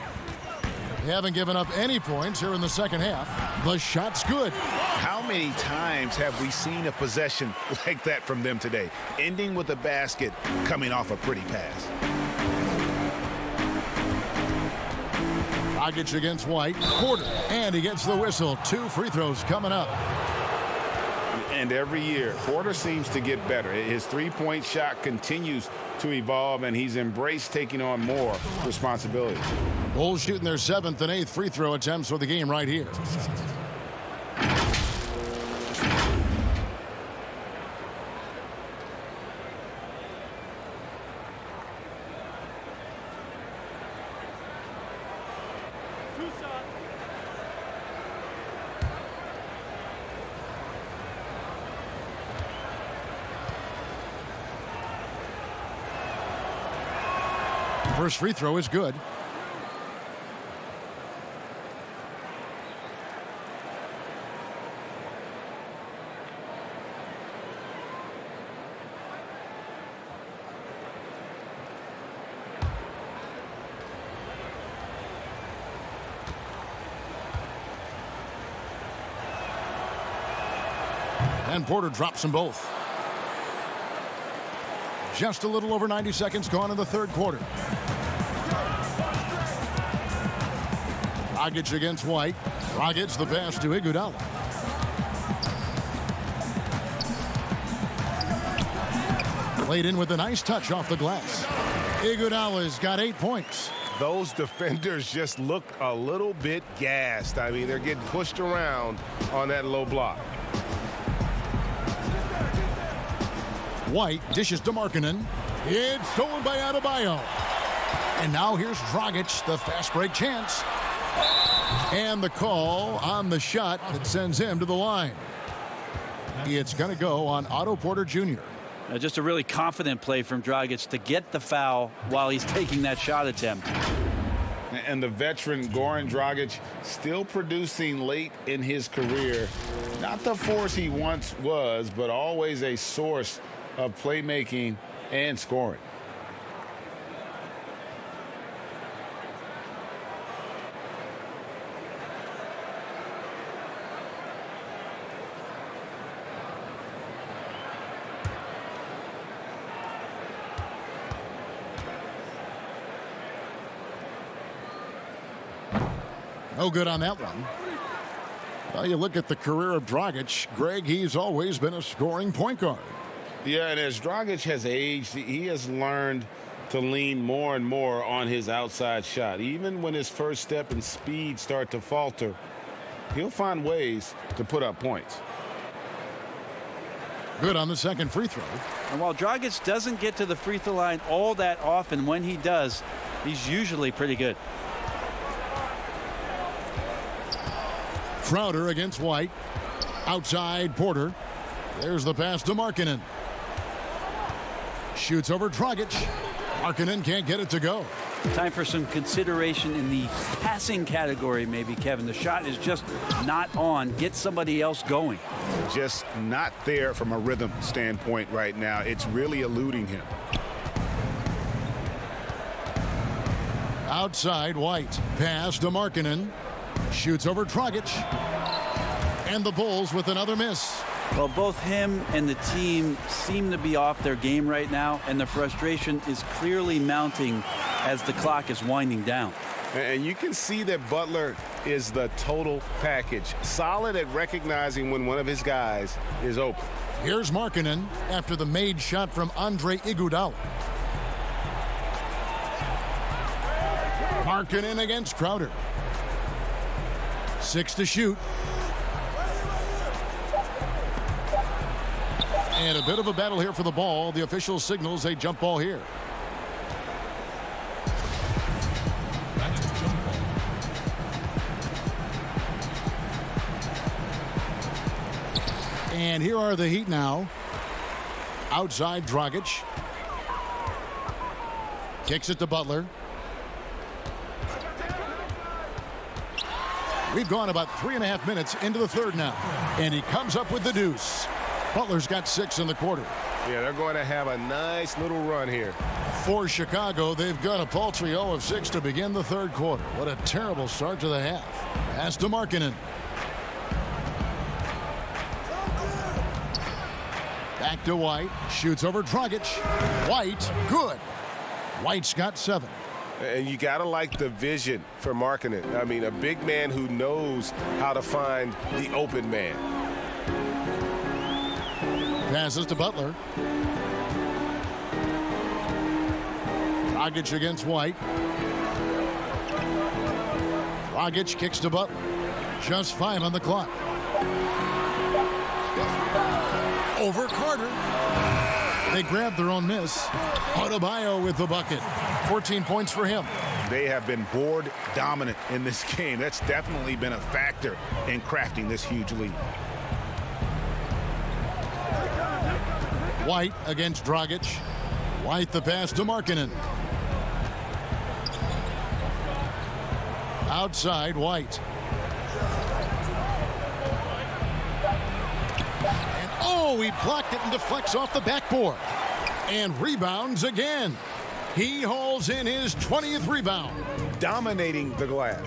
Speaker 5: They haven't given up any points here in the second half. The shot's good.
Speaker 7: How many times have we seen a possession like that from them today, ending with a basket coming off a pretty pass?
Speaker 5: Dragic against White. Porter. And he gets the whistle. 2 free throws coming up.
Speaker 7: And every year, Porter seems to get better. His three-point shot continues to evolve, and he's embraced taking on more responsibility.
Speaker 5: Bulls shooting their 7th and 8th free throw attempts for the game right here. First free throw is good. And Porter drops them both. Just a little over 90 seconds gone in the third quarter. Dragic against White. Dragic the pass to Iguodala. Played in with a nice touch off the glass. Iguodala's got 8 points.
Speaker 7: Those defenders just look a little bit gassed. I mean, they're getting pushed around on that low block.
Speaker 5: White dishes to Markkanen. It's stolen by Adebayo. And now here's Dragic, the fast break chance. And the call on the shot that sends him to the line. It's going to go on Otto Porter Jr.
Speaker 8: Just a really confident play from Dragic to get the foul while he's taking that shot attempt.
Speaker 7: And the veteran Goran Dragic still producing late in his career. Not the force he once was, but always a source of playmaking and scoring.
Speaker 5: No good on that one. Well, you look at the career of Dragic, Greg, he's always been a scoring point guard.
Speaker 7: Yeah, and as Dragic has aged, he has learned to lean more and more on his outside shot. Even when his first step and speed start to falter, he'll find ways to put up points.
Speaker 5: Good on the second free throw.
Speaker 8: And while Dragic doesn't get to the free throw line all that often, when he does, he's usually pretty good.
Speaker 5: Crowder against White. Outside Porter. There's the pass to Markkanen. Shoots over Dragic. Markkanen can't get it to go.
Speaker 8: Time for some consideration in the passing category, maybe, Kevin. The shot is just not on. Get somebody else going.
Speaker 7: Just not there from a rhythm standpoint right now. It's really eluding him.
Speaker 5: Outside White. Pass to Markkanen. Shoots over Dragic. And the Bulls with another miss.
Speaker 8: Well, both him and the team seem to be off their game right now, and the frustration is clearly mounting as the clock is winding down.
Speaker 7: And you can see that Butler is the total package. Solid at recognizing when one of his guys is open.
Speaker 5: Here's Markkanen after the made shot from Andre Iguodala. Markkanen against Crowder. 6 to shoot. And a bit of a battle here for the ball. The official signals a jump ball here. And here are the Heat now. Outside, Dragic. Kicks it to Butler. We've gone about 3.5 minutes into the third now. And he comes up with the deuce. Butler's got 6 in the quarter.
Speaker 16: Yeah, they're going to have a nice little run here.
Speaker 5: For Chicago, they've got a paltry 0 of 6 to begin the third quarter. What a terrible start to the half. Pass to Markkanen. Back to White. Shoots over Dragic. White, good. White's got 7.
Speaker 16: And you got to like the vision for Markkanen. I mean, a big man who knows how to find the open man.
Speaker 5: Passes to Butler. Dragic against White. Dragic kicks to Butler. Just 5 on the clock. Over Carter. They grab their own miss. Adebayo with the bucket. 14 points for him.
Speaker 7: They have been board dominant in this game. That's definitely been a factor in crafting this huge lead.
Speaker 5: White against Dragic. White the pass to Markkanen. Outside, White. And oh, he blocked it and deflects off the backboard. And rebounds again. He hauls in his 20th rebound.
Speaker 7: Dominating the glass.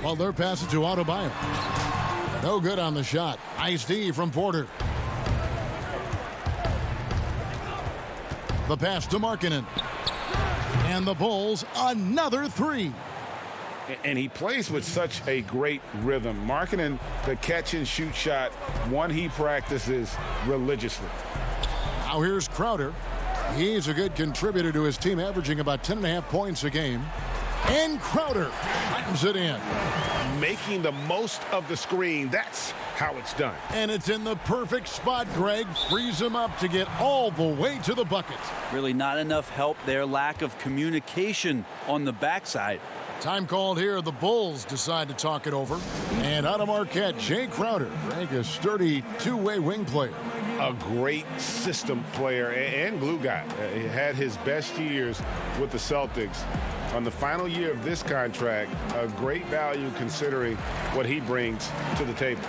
Speaker 5: Well, their pass to Adebayo. No good on the shot. Nice D from Porter. The pass to Markkanen. And the Bulls, another 3.
Speaker 7: And he plays with such a great rhythm. Markkanen, the catch and shoot shot, one he practices religiously.
Speaker 5: Now here's Crowder. He's a good contributor to his team, averaging about 10.5 points a game. And Crowder slams it in.
Speaker 7: Making the most of the screen. That's how it's done.
Speaker 5: And it's in the perfect spot, Greg. Frees him up to get all the way to the bucket.
Speaker 8: Really not enough help there. Lack of communication on the backside.
Speaker 5: Time called here. The Bulls decide to talk it over. And out of Marquette, Jay Crowder. Greg, a sturdy two-way wing player.
Speaker 7: A great system player and glue guy. He had his best years with the Celtics. On the final year of this contract, a great value considering what he brings to the table.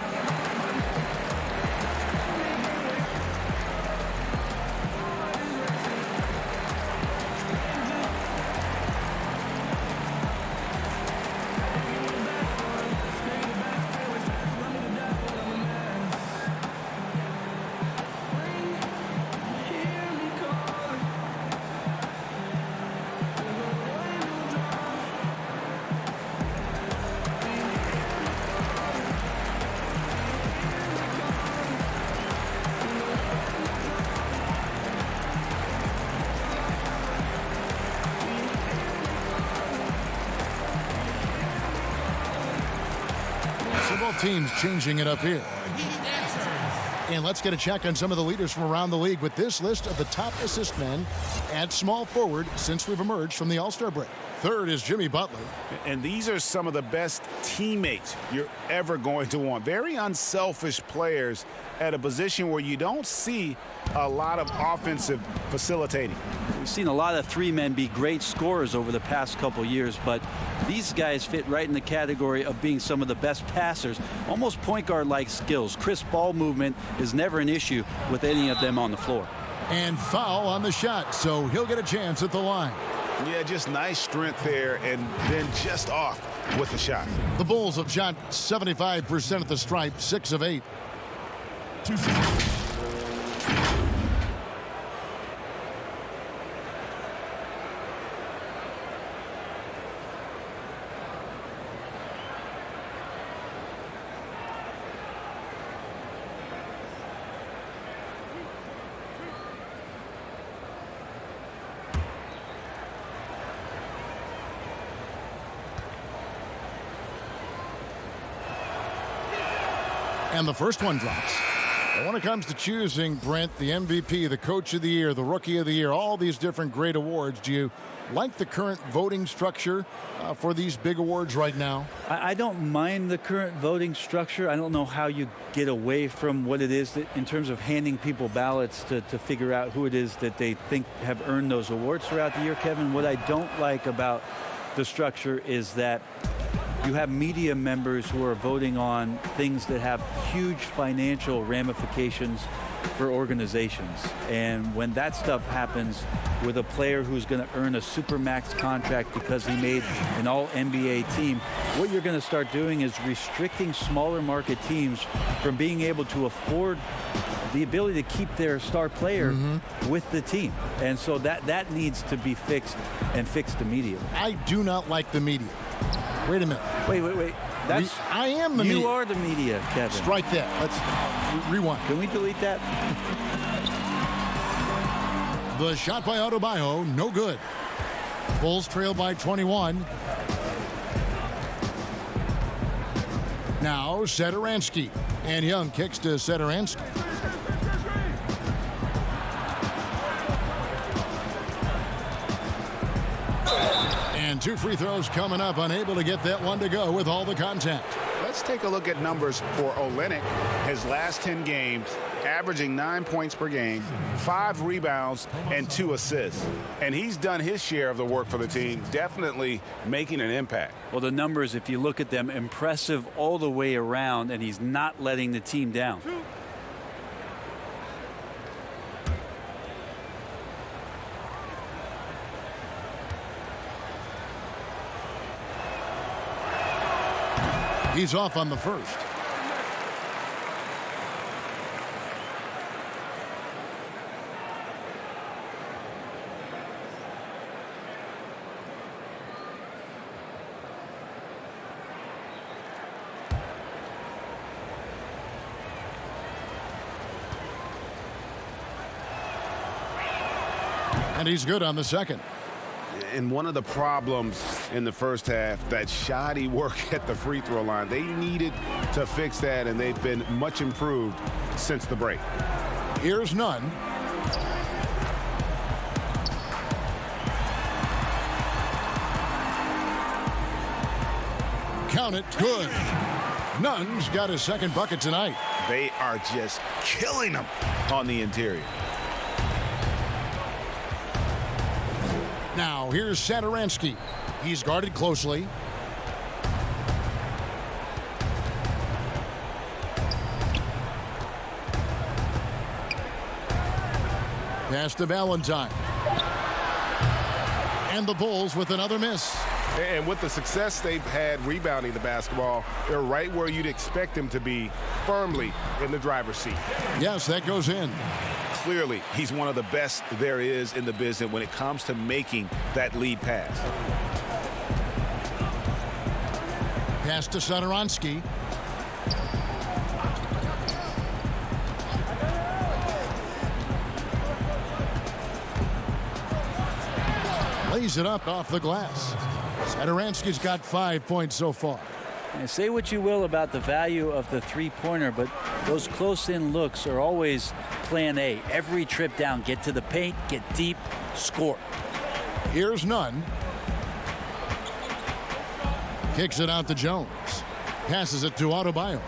Speaker 5: Both teams changing it up here. And let's get a check on some of the leaders from around the league with this list of the top assist men at small forward since we've emerged from the All-Star break. Third is Jimmy Butler.
Speaker 7: And these are some of the best teammates you're ever going to want. Very unselfish players at a position where you don't see a lot of offensive facilitating.
Speaker 8: We've seen a lot of 3 men be great scorers over the past couple years, but these guys fit right in the category of being some of the best passers, almost point guard-like skills. Crisp ball movement is never an issue with any of them on the floor.
Speaker 5: And foul on the shot, so he'll get a chance at the line.
Speaker 7: Yeah, just nice strength there, and then just off with the shot.
Speaker 5: The Bulls have shot 75% at the stripe, 6 of 8. And the first one drops. And when it comes to choosing, Brent, the MVP, the Coach of the Year, the Rookie of the Year, all these different great awards, do you like the current voting structure for these big awards right now?
Speaker 8: I don't mind the current voting structure. I don't know how you get away from what it is that, in terms of handing people ballots to figure out who it is that they think have earned those awards throughout the year, Kevin. What I don't like about the structure is that you have media members who are voting on things that have huge financial ramifications for organizations. And when that stuff happens with a player who's going to earn a supermax contract because he made an all-NBA team, what you're going to start doing is restricting smaller market teams from being able to afford the ability to keep their star player with the team. And so that needs to be fixed, and fixed immediately.
Speaker 5: I do not like the media. Wait a minute.
Speaker 8: Wait.
Speaker 5: I am the media.
Speaker 8: You are the media, Kevin.
Speaker 5: Strike that. Let's rewind.
Speaker 8: Can we delete that?
Speaker 5: The shot by Adebayo, no good. Bulls trail by 21. Now Satoransky. And Young kicks to Satoransky. And 2 free throws coming up, unable to get that one to go with all the contact.
Speaker 7: Let's take a look at numbers for Olynyk. His last 10 games, averaging 9 points per game, 5 rebounds, and 2 assists. And he's done his share of the work for the team, definitely making an impact.
Speaker 8: Well, the numbers, if you look at them, impressive all the way around, and he's not letting the team down.
Speaker 5: He's off on the first. And he's good on the second.
Speaker 7: And one of the problems in the first half, that shoddy work at the free throw line. They needed to fix that, and they've been much improved since the break.
Speaker 5: Here's none. Count it. Good. Nunn's got his second bucket tonight.
Speaker 7: They are just killing them on the interior.
Speaker 5: Now, here's Satoransky. He's guarded closely. Pass to Valentine. And the Bulls with another miss.
Speaker 16: And with the success they've had rebounding the basketball, they're right where you'd expect them to be, firmly in the driver's seat.
Speaker 5: Yes, that goes in.
Speaker 7: Clearly, he's one of the best there is in the business when it comes to making that lead pass.
Speaker 5: Pass to Satoransky. Lays it up off the glass. Satoransky's got 5 points so far.
Speaker 8: And say what you will about the value of the three-pointer, but those close-in looks are always plan A. Every trip down, get to the paint, get deep, score.
Speaker 5: Here's none. Kicks it out to Jones. Passes it to Adebayo.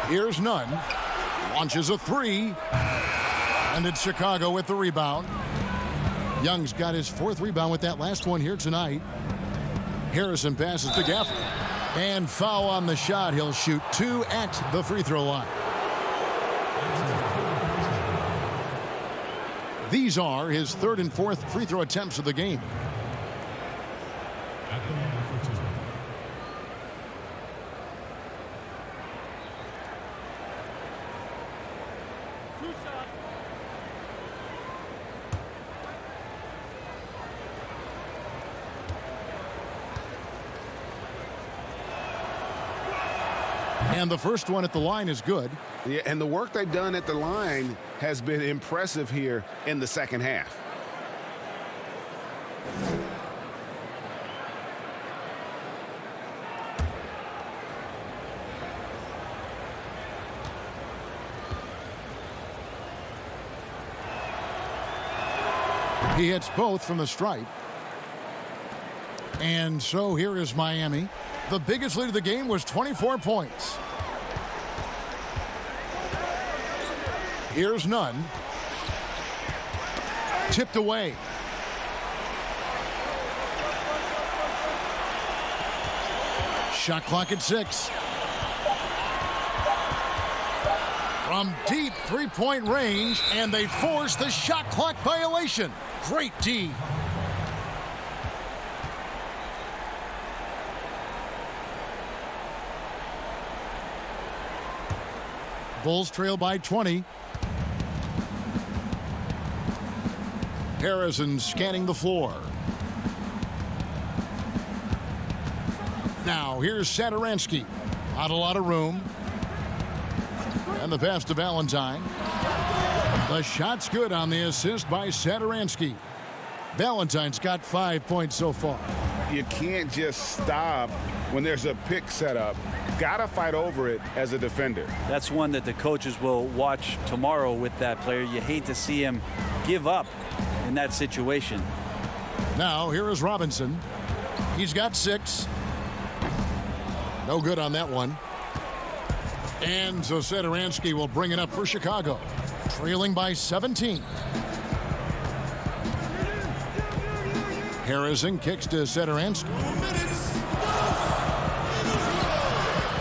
Speaker 5: Here's none. Launches a three. And it's Chicago with the rebound. Young's got his 4th rebound with that last one here tonight. Harrison passes to Gafford. And foul on the shot. He'll shoot 2 at the free throw line. These are his 3rd and 4th free throw attempts of the game. And the first one at the line is good.
Speaker 7: Yeah, and the work they've done at the line has been impressive here in the second half.
Speaker 5: He hits both from the stripe. And so here is Miami. The biggest lead of the game was 24 points. Here's Nunn. Tipped away. Shot clock at 6. From deep three-point range, and they force the shot clock violation. Great D. Bulls trail by 20. Harrison scanning the floor. Now here's Satoransky. Not a lot of room. And the pass to Valentine. The shot's good on the assist by Satoransky. Valentine's got 5 points so far.
Speaker 7: You can't just stop when there's a pick set up. Gotta fight over it as a defender.
Speaker 8: That's one that the coaches will watch tomorrow with that player. You hate to see him give up in that situation.
Speaker 5: Now here is Robinson. He's got 6. No good on that one. And so Satoransky will bring it up for Chicago, trailing by 17. Harrison kicks to Satoransky.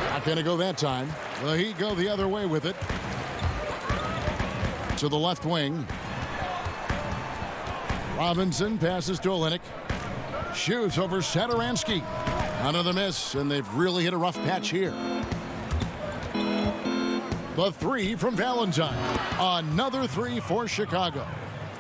Speaker 5: Not going to go that time. The Heat go the other way with it. To the left wing. Robinson passes to Olynyk. Shoots over Satoransky. Another miss, and they've really hit a rough patch here. The 3 from Valentine. Another 3 for Chicago.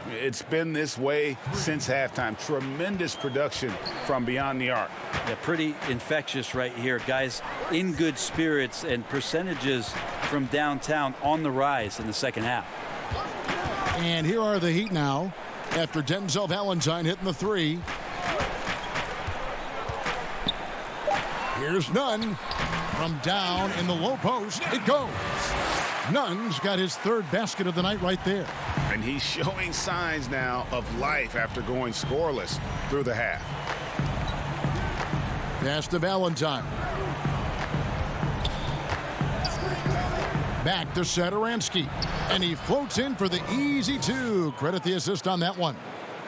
Speaker 7: It's been this way since halftime. Tremendous production from beyond the arc.
Speaker 8: Yeah, pretty infectious right here. Guys in good spirits, and percentages from downtown on the rise in the second half.
Speaker 5: And here are the Heat now after Denzel Valentine hitting the 3. Here's Nunn. From down in the low post, it goes. Nunn's got his 3rd basket of the night right there.
Speaker 7: And he's showing signs now of life after going scoreless through the half.
Speaker 5: Pass to Valentine. Back to Satoransky. And he floats in for the easy 2. Credit the assist on that one.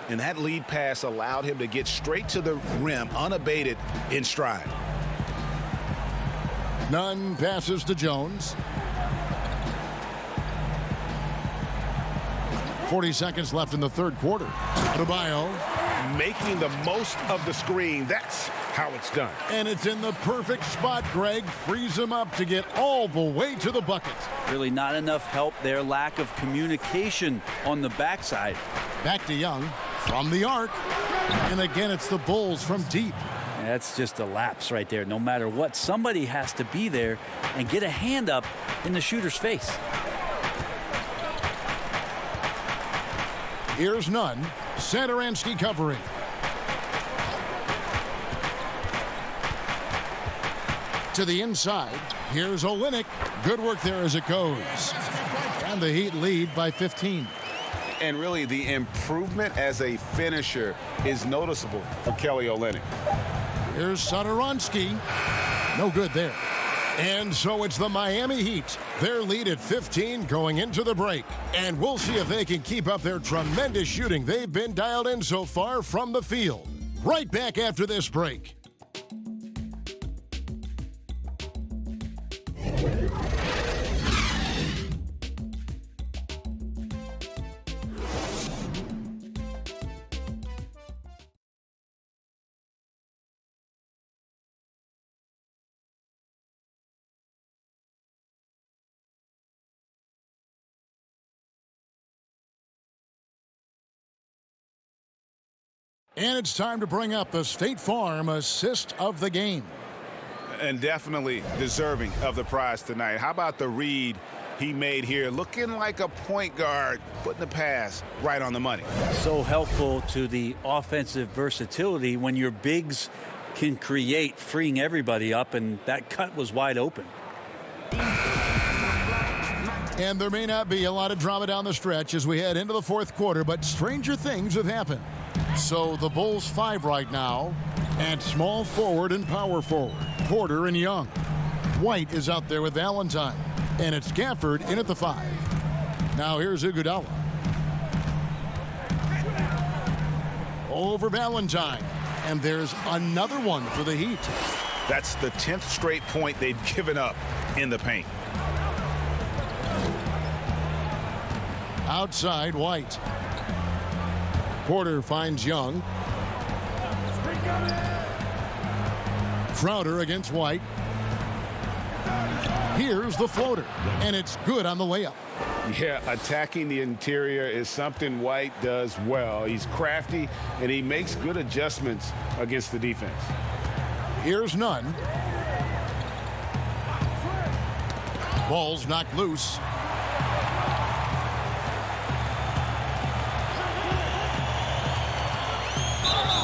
Speaker 7: And that lead pass allowed him to get straight to the rim unabated in stride.
Speaker 5: Nunn passes to Jones. 40 seconds left in the 3rd quarter. Adebayo.
Speaker 7: Making the most of the screen. That's how it's done.
Speaker 5: And it's in the perfect spot, Greg. Frees him up to get all the way to the bucket.
Speaker 8: Really not enough help there. Lack of communication on the backside.
Speaker 5: Back to Young from the arc. And again, it's the Bulls from deep.
Speaker 8: That's just a lapse right there. No matter what, somebody has to be there and get a hand up in the shooter's face.
Speaker 5: Here's Nunn. Satoransky covering. To the inside. Here's Olynyk. Good work there as it goes. And the Heat lead by 15.
Speaker 7: And really, the improvement as a finisher is noticeable for Kelly Olynyk.
Speaker 5: Here's Satoransky. No good there. And so it's the Miami Heat. Their lead at 15 going into the break. And we'll see if they can keep up their tremendous shooting they've been dialed in so far from the field. Right back after this break. And it's time to bring up the State Farm assist of the game.
Speaker 7: And definitely deserving of the prize tonight. How about the read he made here? Looking like a point guard, putting the pass right on the money.
Speaker 8: So helpful to the offensive versatility when your bigs can create, freeing everybody up, and that cut was wide open.
Speaker 5: And there may not be a lot of drama down the stretch as we head into the fourth quarter, but stranger things have happened. So the Bulls 5 right now at small forward and power forward, Porter and Young. White is out there with Valentine, and it's Gafford in at the 5. Now here's Iguodala. Over Valentine, and there's another one for the Heat.
Speaker 7: That's the 10th straight point they've given up in the paint.
Speaker 5: Outside, White. Porter finds Young. Crowder against White. Here's the floater, and it's good on the layup.
Speaker 16: Yeah, attacking the interior is something White does well. He's crafty, and he makes good adjustments against the defense.
Speaker 5: Here's Nunn. Ball's knocked loose.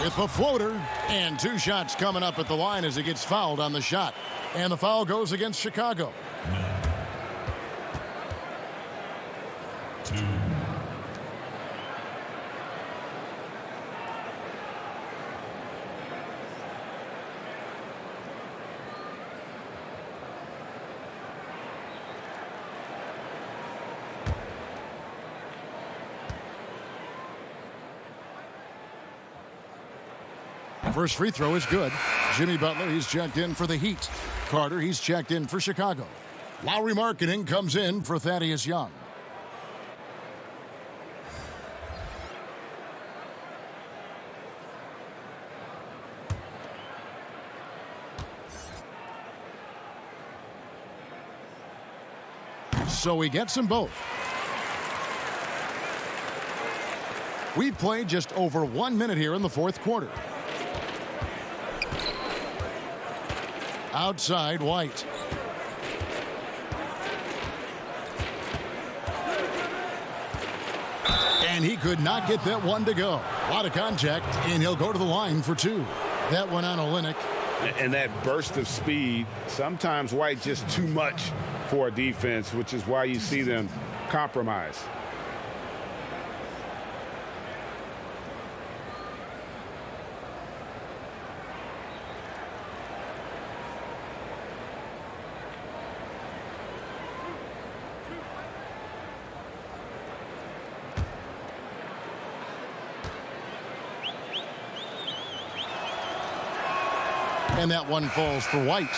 Speaker 5: With the floater, and 2 shots coming up at the line as he gets fouled on the shot. And the foul goes against Chicago. First free throw is good. Jimmy Butler, he's checked in for the Heat. Carter, he's checked in for Chicago. Lowry Marketing comes in for Thaddeus Young. So he gets them both. We've played just over 1 minute here in the fourth quarter. Outside, White. And he could not get that one to go. A lot of contact, and he'll go to the line for 2. That one on Olynyk.
Speaker 16: And that burst of speed, sometimes White just too much for a defense, which is why you see them compromise.
Speaker 5: And that one falls for White.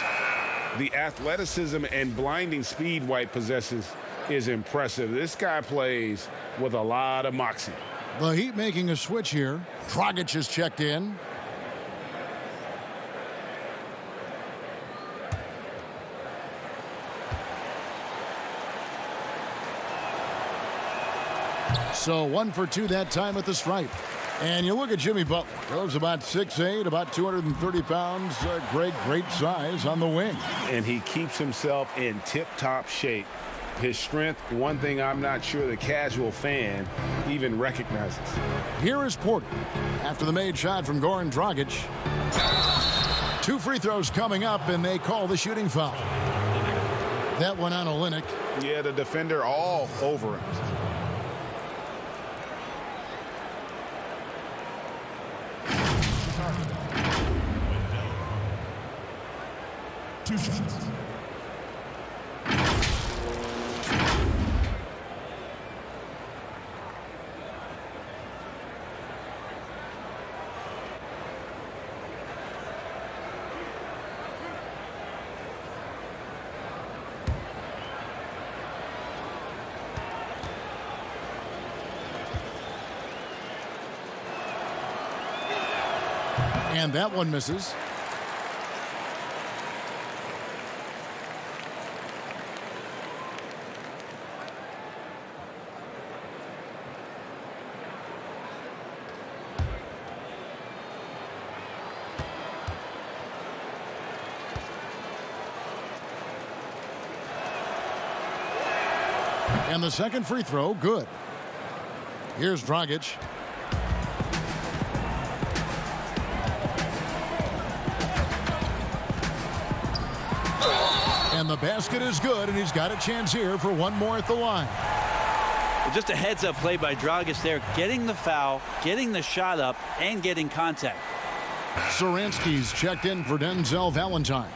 Speaker 16: The athleticism and blinding speed White possesses is impressive. This guy plays with a lot of moxie.
Speaker 5: The Heat making a switch here. Dragic is checked in. So 1 for 2 that time at the stripe. And you look at Jimmy Butler. Goes about 6'8", about 230 pounds. Great size on the wing.
Speaker 16: And he keeps himself in tip-top shape. His strength, one thing I'm not sure the casual fan even recognizes.
Speaker 5: Here is Porter after the made shot from Goran Dragic. 2 free throws coming up, and they call the shooting foul. That one on Olynyk.
Speaker 16: Yeah, the defender all over him.
Speaker 17: Two shots.
Speaker 5: And that one misses. And the second free throw, good. Here's Dragic. And And the basket is good, and he's got a chance here for one more at the line.
Speaker 8: Well, just a heads-up play by Dragic there, getting the foul, getting the shot up, and getting contact.
Speaker 5: Saransky's checked in for Denzel Valentine.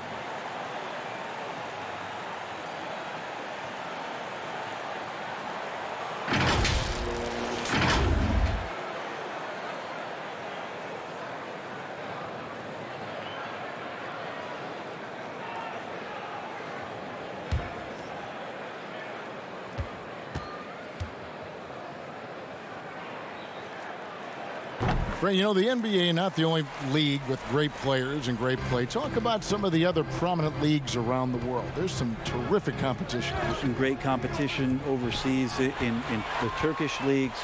Speaker 5: You know, the NBA not the only league with great players and great play. Talk about some of the other prominent leagues around the world. There's some terrific competition.
Speaker 8: There's some great competition overseas in the Turkish leagues.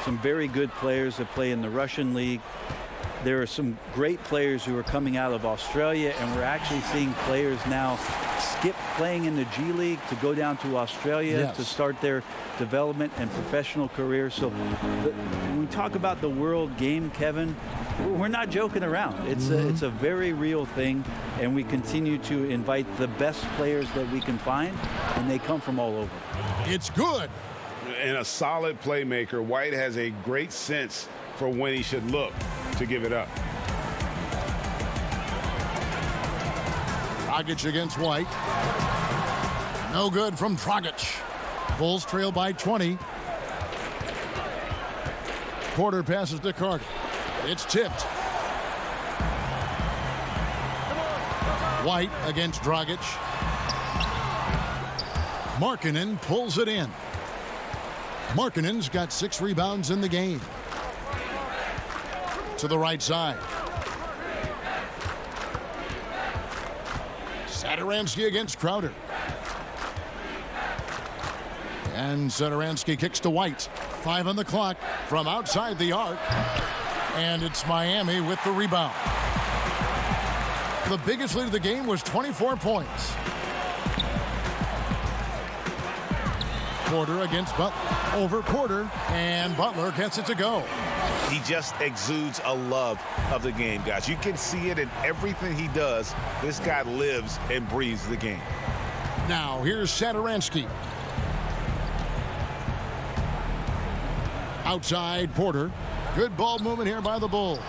Speaker 8: Some very good players that play in the Russian league. There are some great players who are coming out of Australia, and we're actually seeing players now skip playing in the G League to go down to Australia to start their development and professional career. So when we talk about the world game, Kevin, we're not joking around. It's a very real thing, and we continue to invite the best players that we can find, and they come from all over.
Speaker 5: It's good.
Speaker 16: And a solid playmaker, White has a great sense for when he should look to give it up.
Speaker 5: Dragic against White. No good from Dragic. Bulls trail by 20. Porter passes to Carter. It's tipped. White against Dragic. Markkanen pulls it in. Markkanen's got 6 rebounds in the game. To the right side. Satoransky against Crowder. And Satoransky kicks to White. 5 on the clock from outside the arc. And it's Miami with the rebound. The biggest lead of the game was 24 points. Porter against Butler. Over Porter, and Butler gets it to go.
Speaker 7: He just exudes a love of the game, guys. You can see it in everything he does. This guy lives and breathes the game.
Speaker 5: Now, here's Satoransky. Outside Porter. Good ball movement here by the Bulls.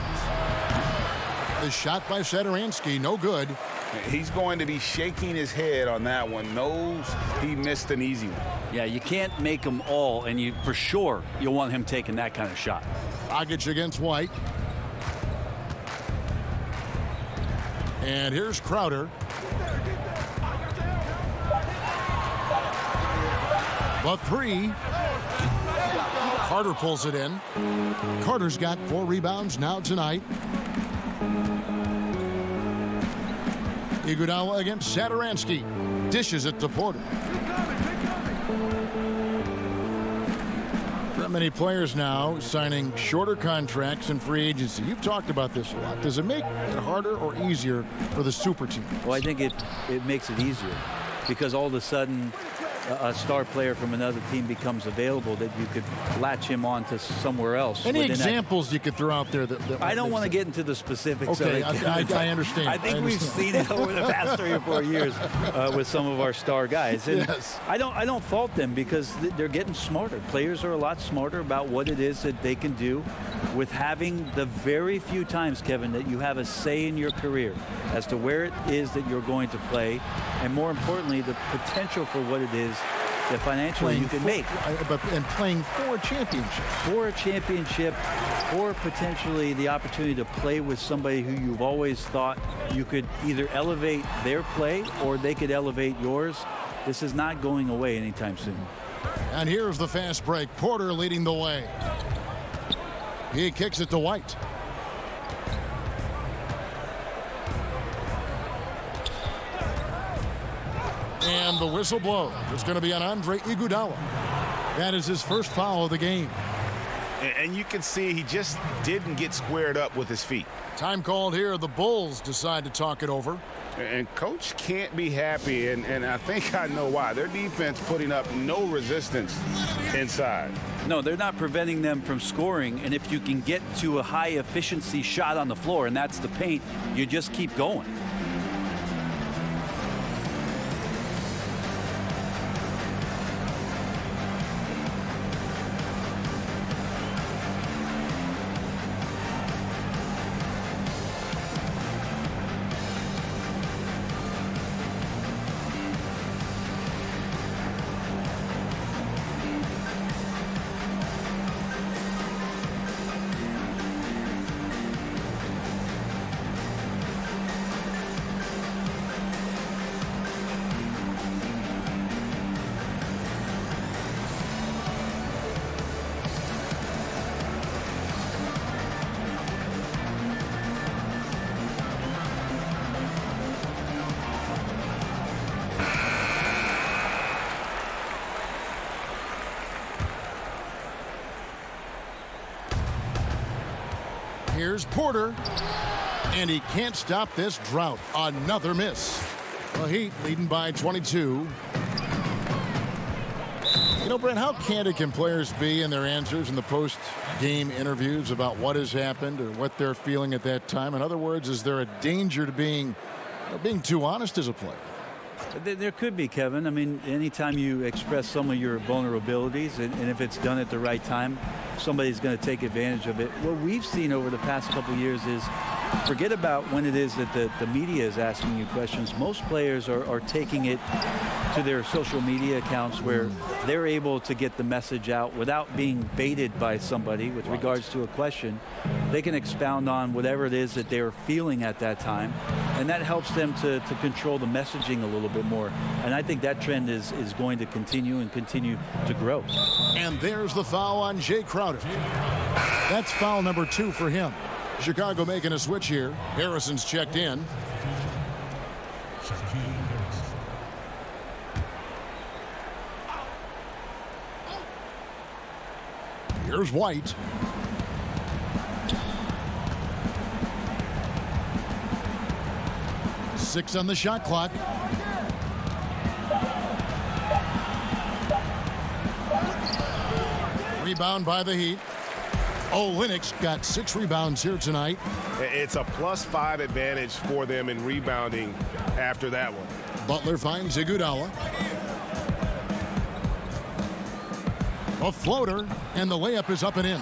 Speaker 5: The shot by Satoransky, no good.
Speaker 7: He's going to be shaking his head on that one. Knows he missed an easy one.
Speaker 8: Yeah, you can't make them all, and you for sure you'll want him taking that kind of shot.
Speaker 5: Dragic against White. And here's Crowder. The 3. Carter pulls it in. Carter's got 4 rebounds now tonight. Iguodala against Satoransky. Dishes it to Porter. Not many players now signing shorter contracts in free agency. You've talked about this a lot. Does it make it harder or easier for the super teams?
Speaker 8: Well, I think it makes it easier because all of a sudden a star player from another team becomes available that you could latch him on to somewhere else.
Speaker 5: Any examples you could throw out there? That
Speaker 8: I don't want to get into the specifics.
Speaker 5: Okay,
Speaker 8: of it.
Speaker 5: I understand.
Speaker 8: I think we've seen it over the past 3 or 4 years with some of our star guys. And
Speaker 5: yes.
Speaker 8: I don't fault them because they're getting smarter. Players are a lot smarter about what it is that they can do with having the very few times, Kevin, that you have a say in your career as to where it is that you're going to play, and more importantly, the potential for what it is that financially you can make.
Speaker 5: And playing for a championship.
Speaker 8: For a championship, or potentially the opportunity to play with somebody who you've always thought you could either elevate their play or they could elevate yours. This is not going away anytime soon.
Speaker 5: And here's the fast break. Porter leading the way. He kicks it to White. And the whistle blows. It's going to be on Andre Iguodala. That is his first foul of the game.
Speaker 7: And you can see he just didn't get squared up with his feet.
Speaker 5: Time called here. The Bulls decide to talk it over.
Speaker 7: And coach can't be happy, and I think I know why. Their defense putting up no resistance inside.
Speaker 8: No, they're not preventing them from scoring, and if you can get to a high-efficiency shot on the floor, and that's the paint, you just keep going.
Speaker 5: Here's Porter. And he can't stop this drought. Another miss. The Heat leading by 22. You know, Brent, how candid can players be in their answers in the post-game interviews about what has happened or what they're feeling at that time? In other words, is there a danger to being too honest as a player?
Speaker 8: There could be, Kevin. I mean, anytime you express some of your vulnerabilities, and if it's done at the right time, somebody's going to take advantage of it. What we've seen over the past couple of years is, forget about when it is that the media is asking you questions. Most players are taking it to their social media accounts where they're able to get the message out without being baited by somebody with regards to a question. They can expound on whatever it is that they're feeling at that time, and that helps them to control the messaging a little bit more. And I think that trend is going to continue and continue to grow.
Speaker 5: And there's the foul on Jay Crowder. That's foul number 2 for him. Chicago making a switch here. Harrison's checked in. Here's White. Six on the shot clock. Rebound by the Heat. Olynyk's got 6 rebounds here tonight.
Speaker 16: It's a +5 advantage for them in rebounding after that one.
Speaker 5: Butler finds Iguodala. A floater, and the layup is up and in.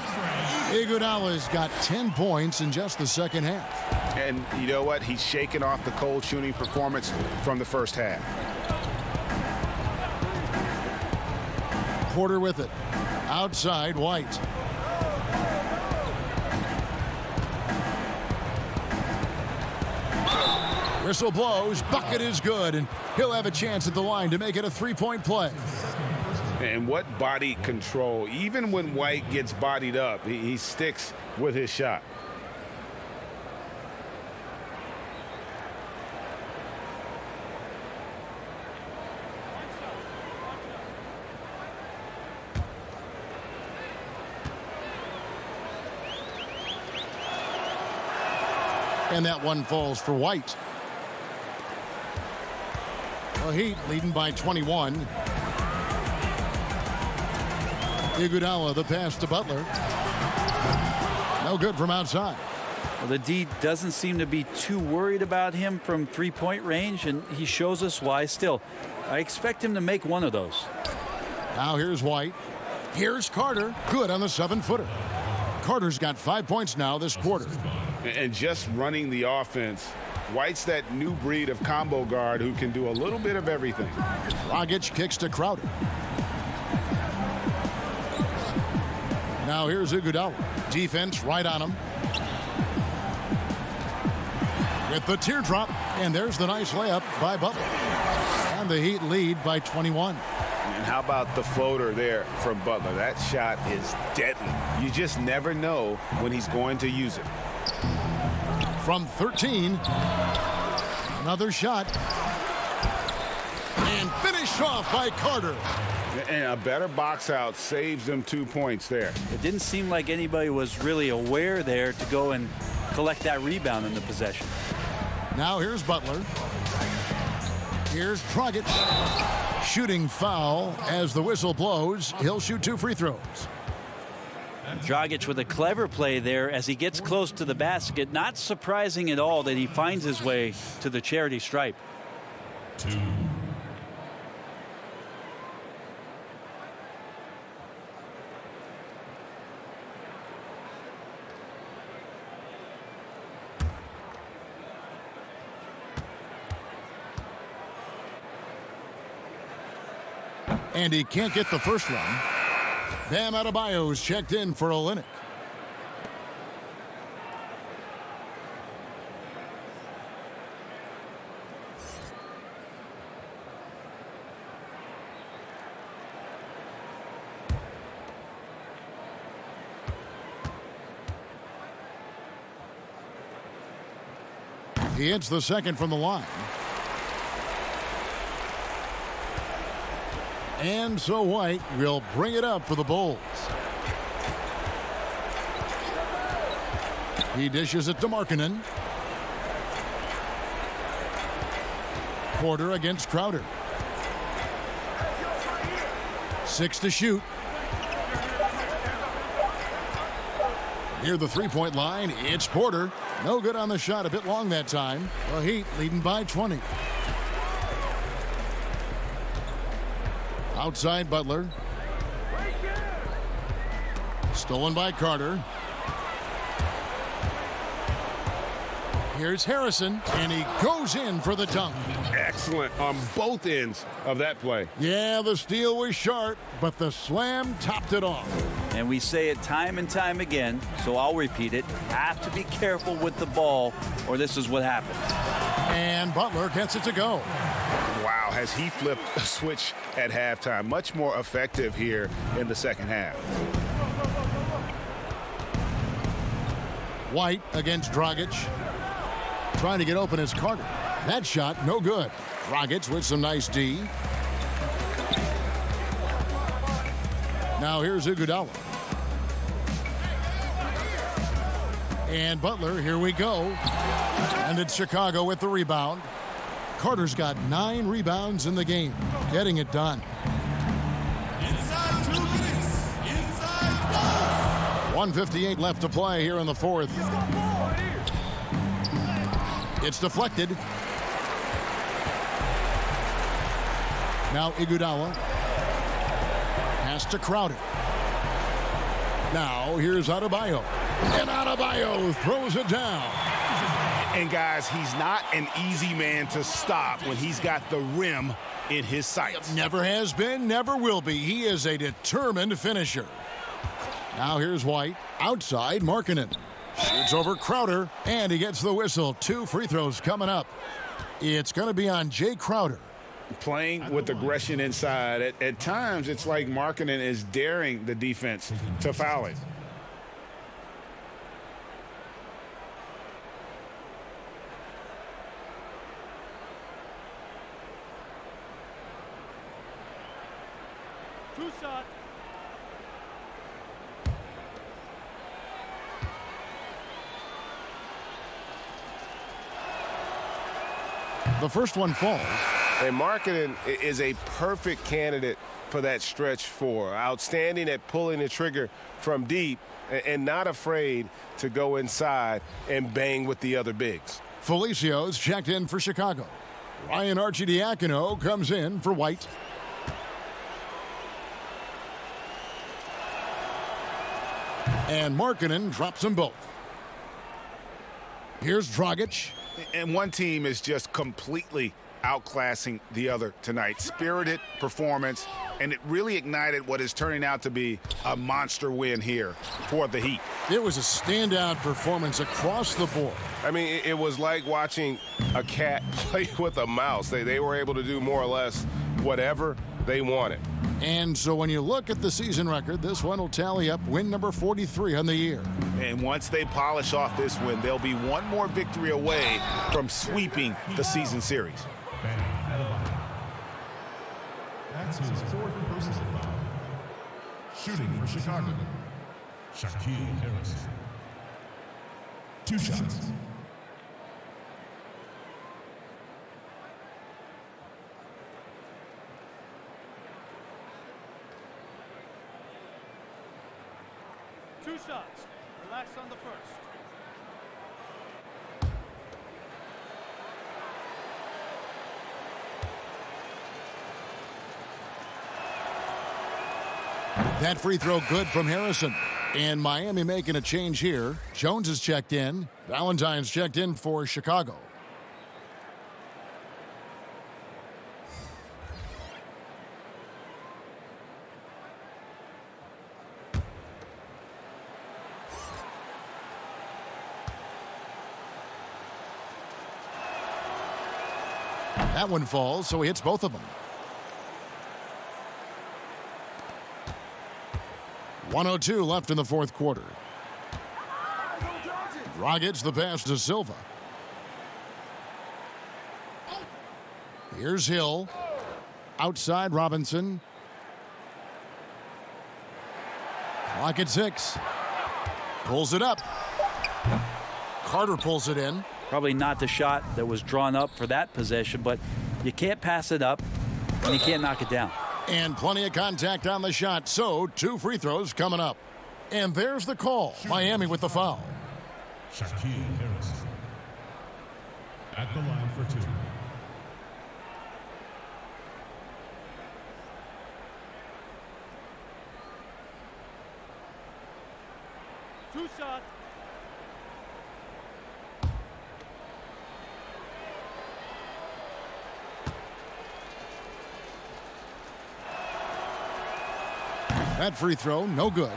Speaker 5: Iguodala's got 10 points in just the second half.
Speaker 16: And you know what? He's shaking off the cold shooting performance from the first half.
Speaker 5: Porter with it. Outside, White. Whistle blows. Bucket is good, and he'll have a chance at the line to make it a 3-point play.
Speaker 16: And what body control. Even when White gets bodied up, he sticks with his shot.
Speaker 5: And that one falls for White. The Heat leading by 21. Iguodala, the pass to Butler. No good from outside.
Speaker 8: Well, the D doesn't seem to be too worried about him from three-point range, and he shows us why. Still, I expect him to make one of those.
Speaker 5: Now here's White. Here's Carter. Good on the 7-footer. Carter's got 5 points now this quarter.
Speaker 16: And just running the offense, White's that new breed of combo guard who can do a little bit of everything.
Speaker 5: Dragic kicks to Crowder. Now here's Iguodala. Defense right on him. With the teardrop, and there's the nice layup by Butler. And the Heat lead by 21.
Speaker 16: And how about the floater there from Butler? That shot is deadly. You just never know when he's going to use it.
Speaker 5: From 13, another shot. And finished off by Carter.
Speaker 16: And a better box out saves them 2 points there.
Speaker 8: It didn't seem like anybody was really aware there to go and collect that rebound in the possession.
Speaker 5: Now here's Butler. Here's Dragic. Shooting foul as the whistle blows. He'll shoot 2 free throws.
Speaker 8: Dragic with a clever play there as he gets close to the basket. Not surprising at all that he finds his way to the charity stripe.
Speaker 17: 2.
Speaker 5: And he can't get the first one. Bam Adebayo's checked in for Olynyk. He hits the second from the line. And so White will bring it up for the Bulls. He dishes it to Markkanen. Porter against Crowder. 6 to shoot. Near the three-point line, it's Porter. No good on the shot, a bit long that time. The Heat leading by 20. Outside Butler. Stolen by Carter. Here's Harrison, and he goes in for the dunk.
Speaker 16: Excellent on both ends of that play.
Speaker 5: Yeah, the steal was sharp, but the slam topped it off.
Speaker 8: And we say it time and time again, so I'll repeat it. Have to be careful with the ball, or this is what happens.
Speaker 5: And Butler gets it to go.
Speaker 16: Wow, has he flipped a switch at halftime. Much more effective here in the second half.
Speaker 5: White against Dragic. Trying to get open is Carter. That shot, no good. Dragic with some nice D. Now here's Iguodala. And Butler, here we go. And it's Chicago with the rebound. Carter's got 9 rebounds in the game. Getting it done.
Speaker 17: Inside 2 minutes. Inside
Speaker 5: 1:58 left to play here in the fourth. It's deflected. Now Iguodala. Pass to Crowder. Now here's Adebayo. And Adebayo throws it down.
Speaker 16: And guys, he's not an easy man to stop when he's got the rim in his sights.
Speaker 5: Never has been, never will be. He is a determined finisher. Now here's White. Outside Markkanen. Shoots over Crowder, and he gets the whistle. 2 free throws coming up. It's going to be on Jay Crowder.
Speaker 16: Playing with aggression inside. At times, it's like Markkanen is daring the defense to foul it.
Speaker 18: Two shot.
Speaker 5: The first one falls.
Speaker 19: And Markkanen is a perfect candidate for that stretch 4. Outstanding at pulling the trigger from deep and not afraid to go inside and bang with the other bigs.
Speaker 5: Felicio's checked in for Chicago. Ryan Arcidiacono comes in for White. And Markkanen drops them both. Here's Dragic.
Speaker 16: And one team is just completely outclassing the other tonight. Spirited performance, and it really ignited what is turning out to be a monster win here for the Heat.
Speaker 5: It was a standout performance across the board.
Speaker 19: I mean, it was like watching a cat play with a mouse. They were able to do more or less whatever they wanted.
Speaker 5: And so when you look at the season record, this one will tally up win number 43 on the year.
Speaker 16: And once they polish off this win, they'll be one more victory away from sweeping the season series.
Speaker 17: That's his 4th personal foul. Shooting for Chicago, Shaquille Harrison. 2 shots.
Speaker 18: Two shots. Relax on the first.
Speaker 5: That free throw good from Harrison. And Miami making a change here. Jones is checked in. Valentine's checked in for Chicago. That one falls, so he hits both of them. 1:02 left in the fourth quarter. Dragic the pass to Silva. Here's Hill. Outside Robinson. Clock at 6. Pulls it up. Carter pulls it in.
Speaker 8: Probably not the shot that was drawn up for that possession, but you can't pass it up and you can't knock it down.
Speaker 5: And plenty of contact on the shot, so 2 free throws coming up. And there's the call. Miami with the foul.
Speaker 17: Shaquille Harris at the line for 2.
Speaker 18: Two shots.
Speaker 5: That free throw, no good.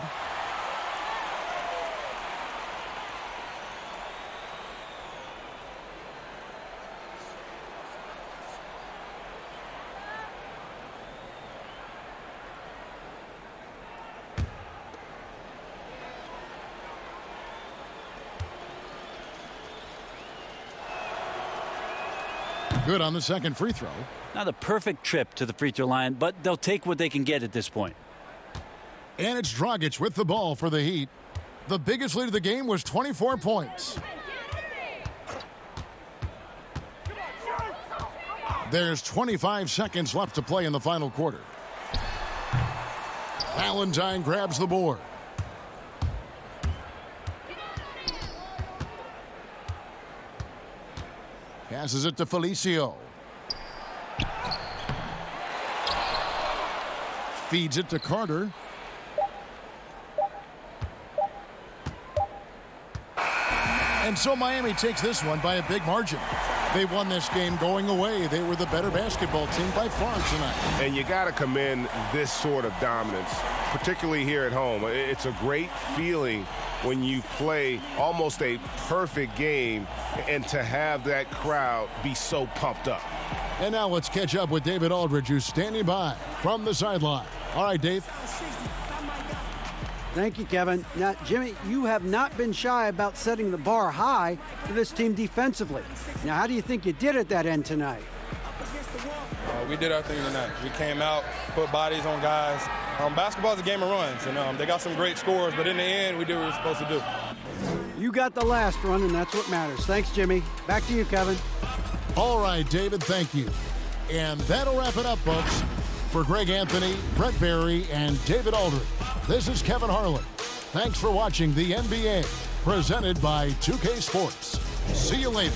Speaker 5: Good on the second free throw.
Speaker 8: Not a perfect trip to the free throw line, but they'll take what they can get at this point.
Speaker 5: And it's Dragic with the ball for the Heat. The biggest lead of the game was 24 points. There's 25 seconds left to play in the final quarter. Valentine grabs the board. Passes it to Felicio. Feeds it to Carter. And so Miami takes this one by a big margin. They won this game going away. They were the better basketball team by far tonight.
Speaker 19: And you got to commend this sort of dominance, particularly here at home. It's a great feeling when you play almost a perfect game and to have that crowd be so pumped up.
Speaker 5: And now let's catch up with David Aldridge, who's standing by from the sideline. All right, Dave.
Speaker 6: Thank you, Kevin. Now, Jimmy, you have not been shy about setting the bar high for this team defensively. Now, how do you think you did at that end tonight?
Speaker 11: We did our thing tonight. We came out, put bodies on guys. Basketball is a game of runs, and they got some great scores, but in the end, we did what we were supposed to do.
Speaker 6: You got the last run, and that's what matters. Thanks, Jimmy. Back to you, Kevin.
Speaker 5: All right, David, thank you. And that'll wrap it up, folks. For Greg Anthony, Brett Barry, and David Aldridge, this is Kevin Harlan. Thanks for watching the NBA, presented by 2K Sports. See you later.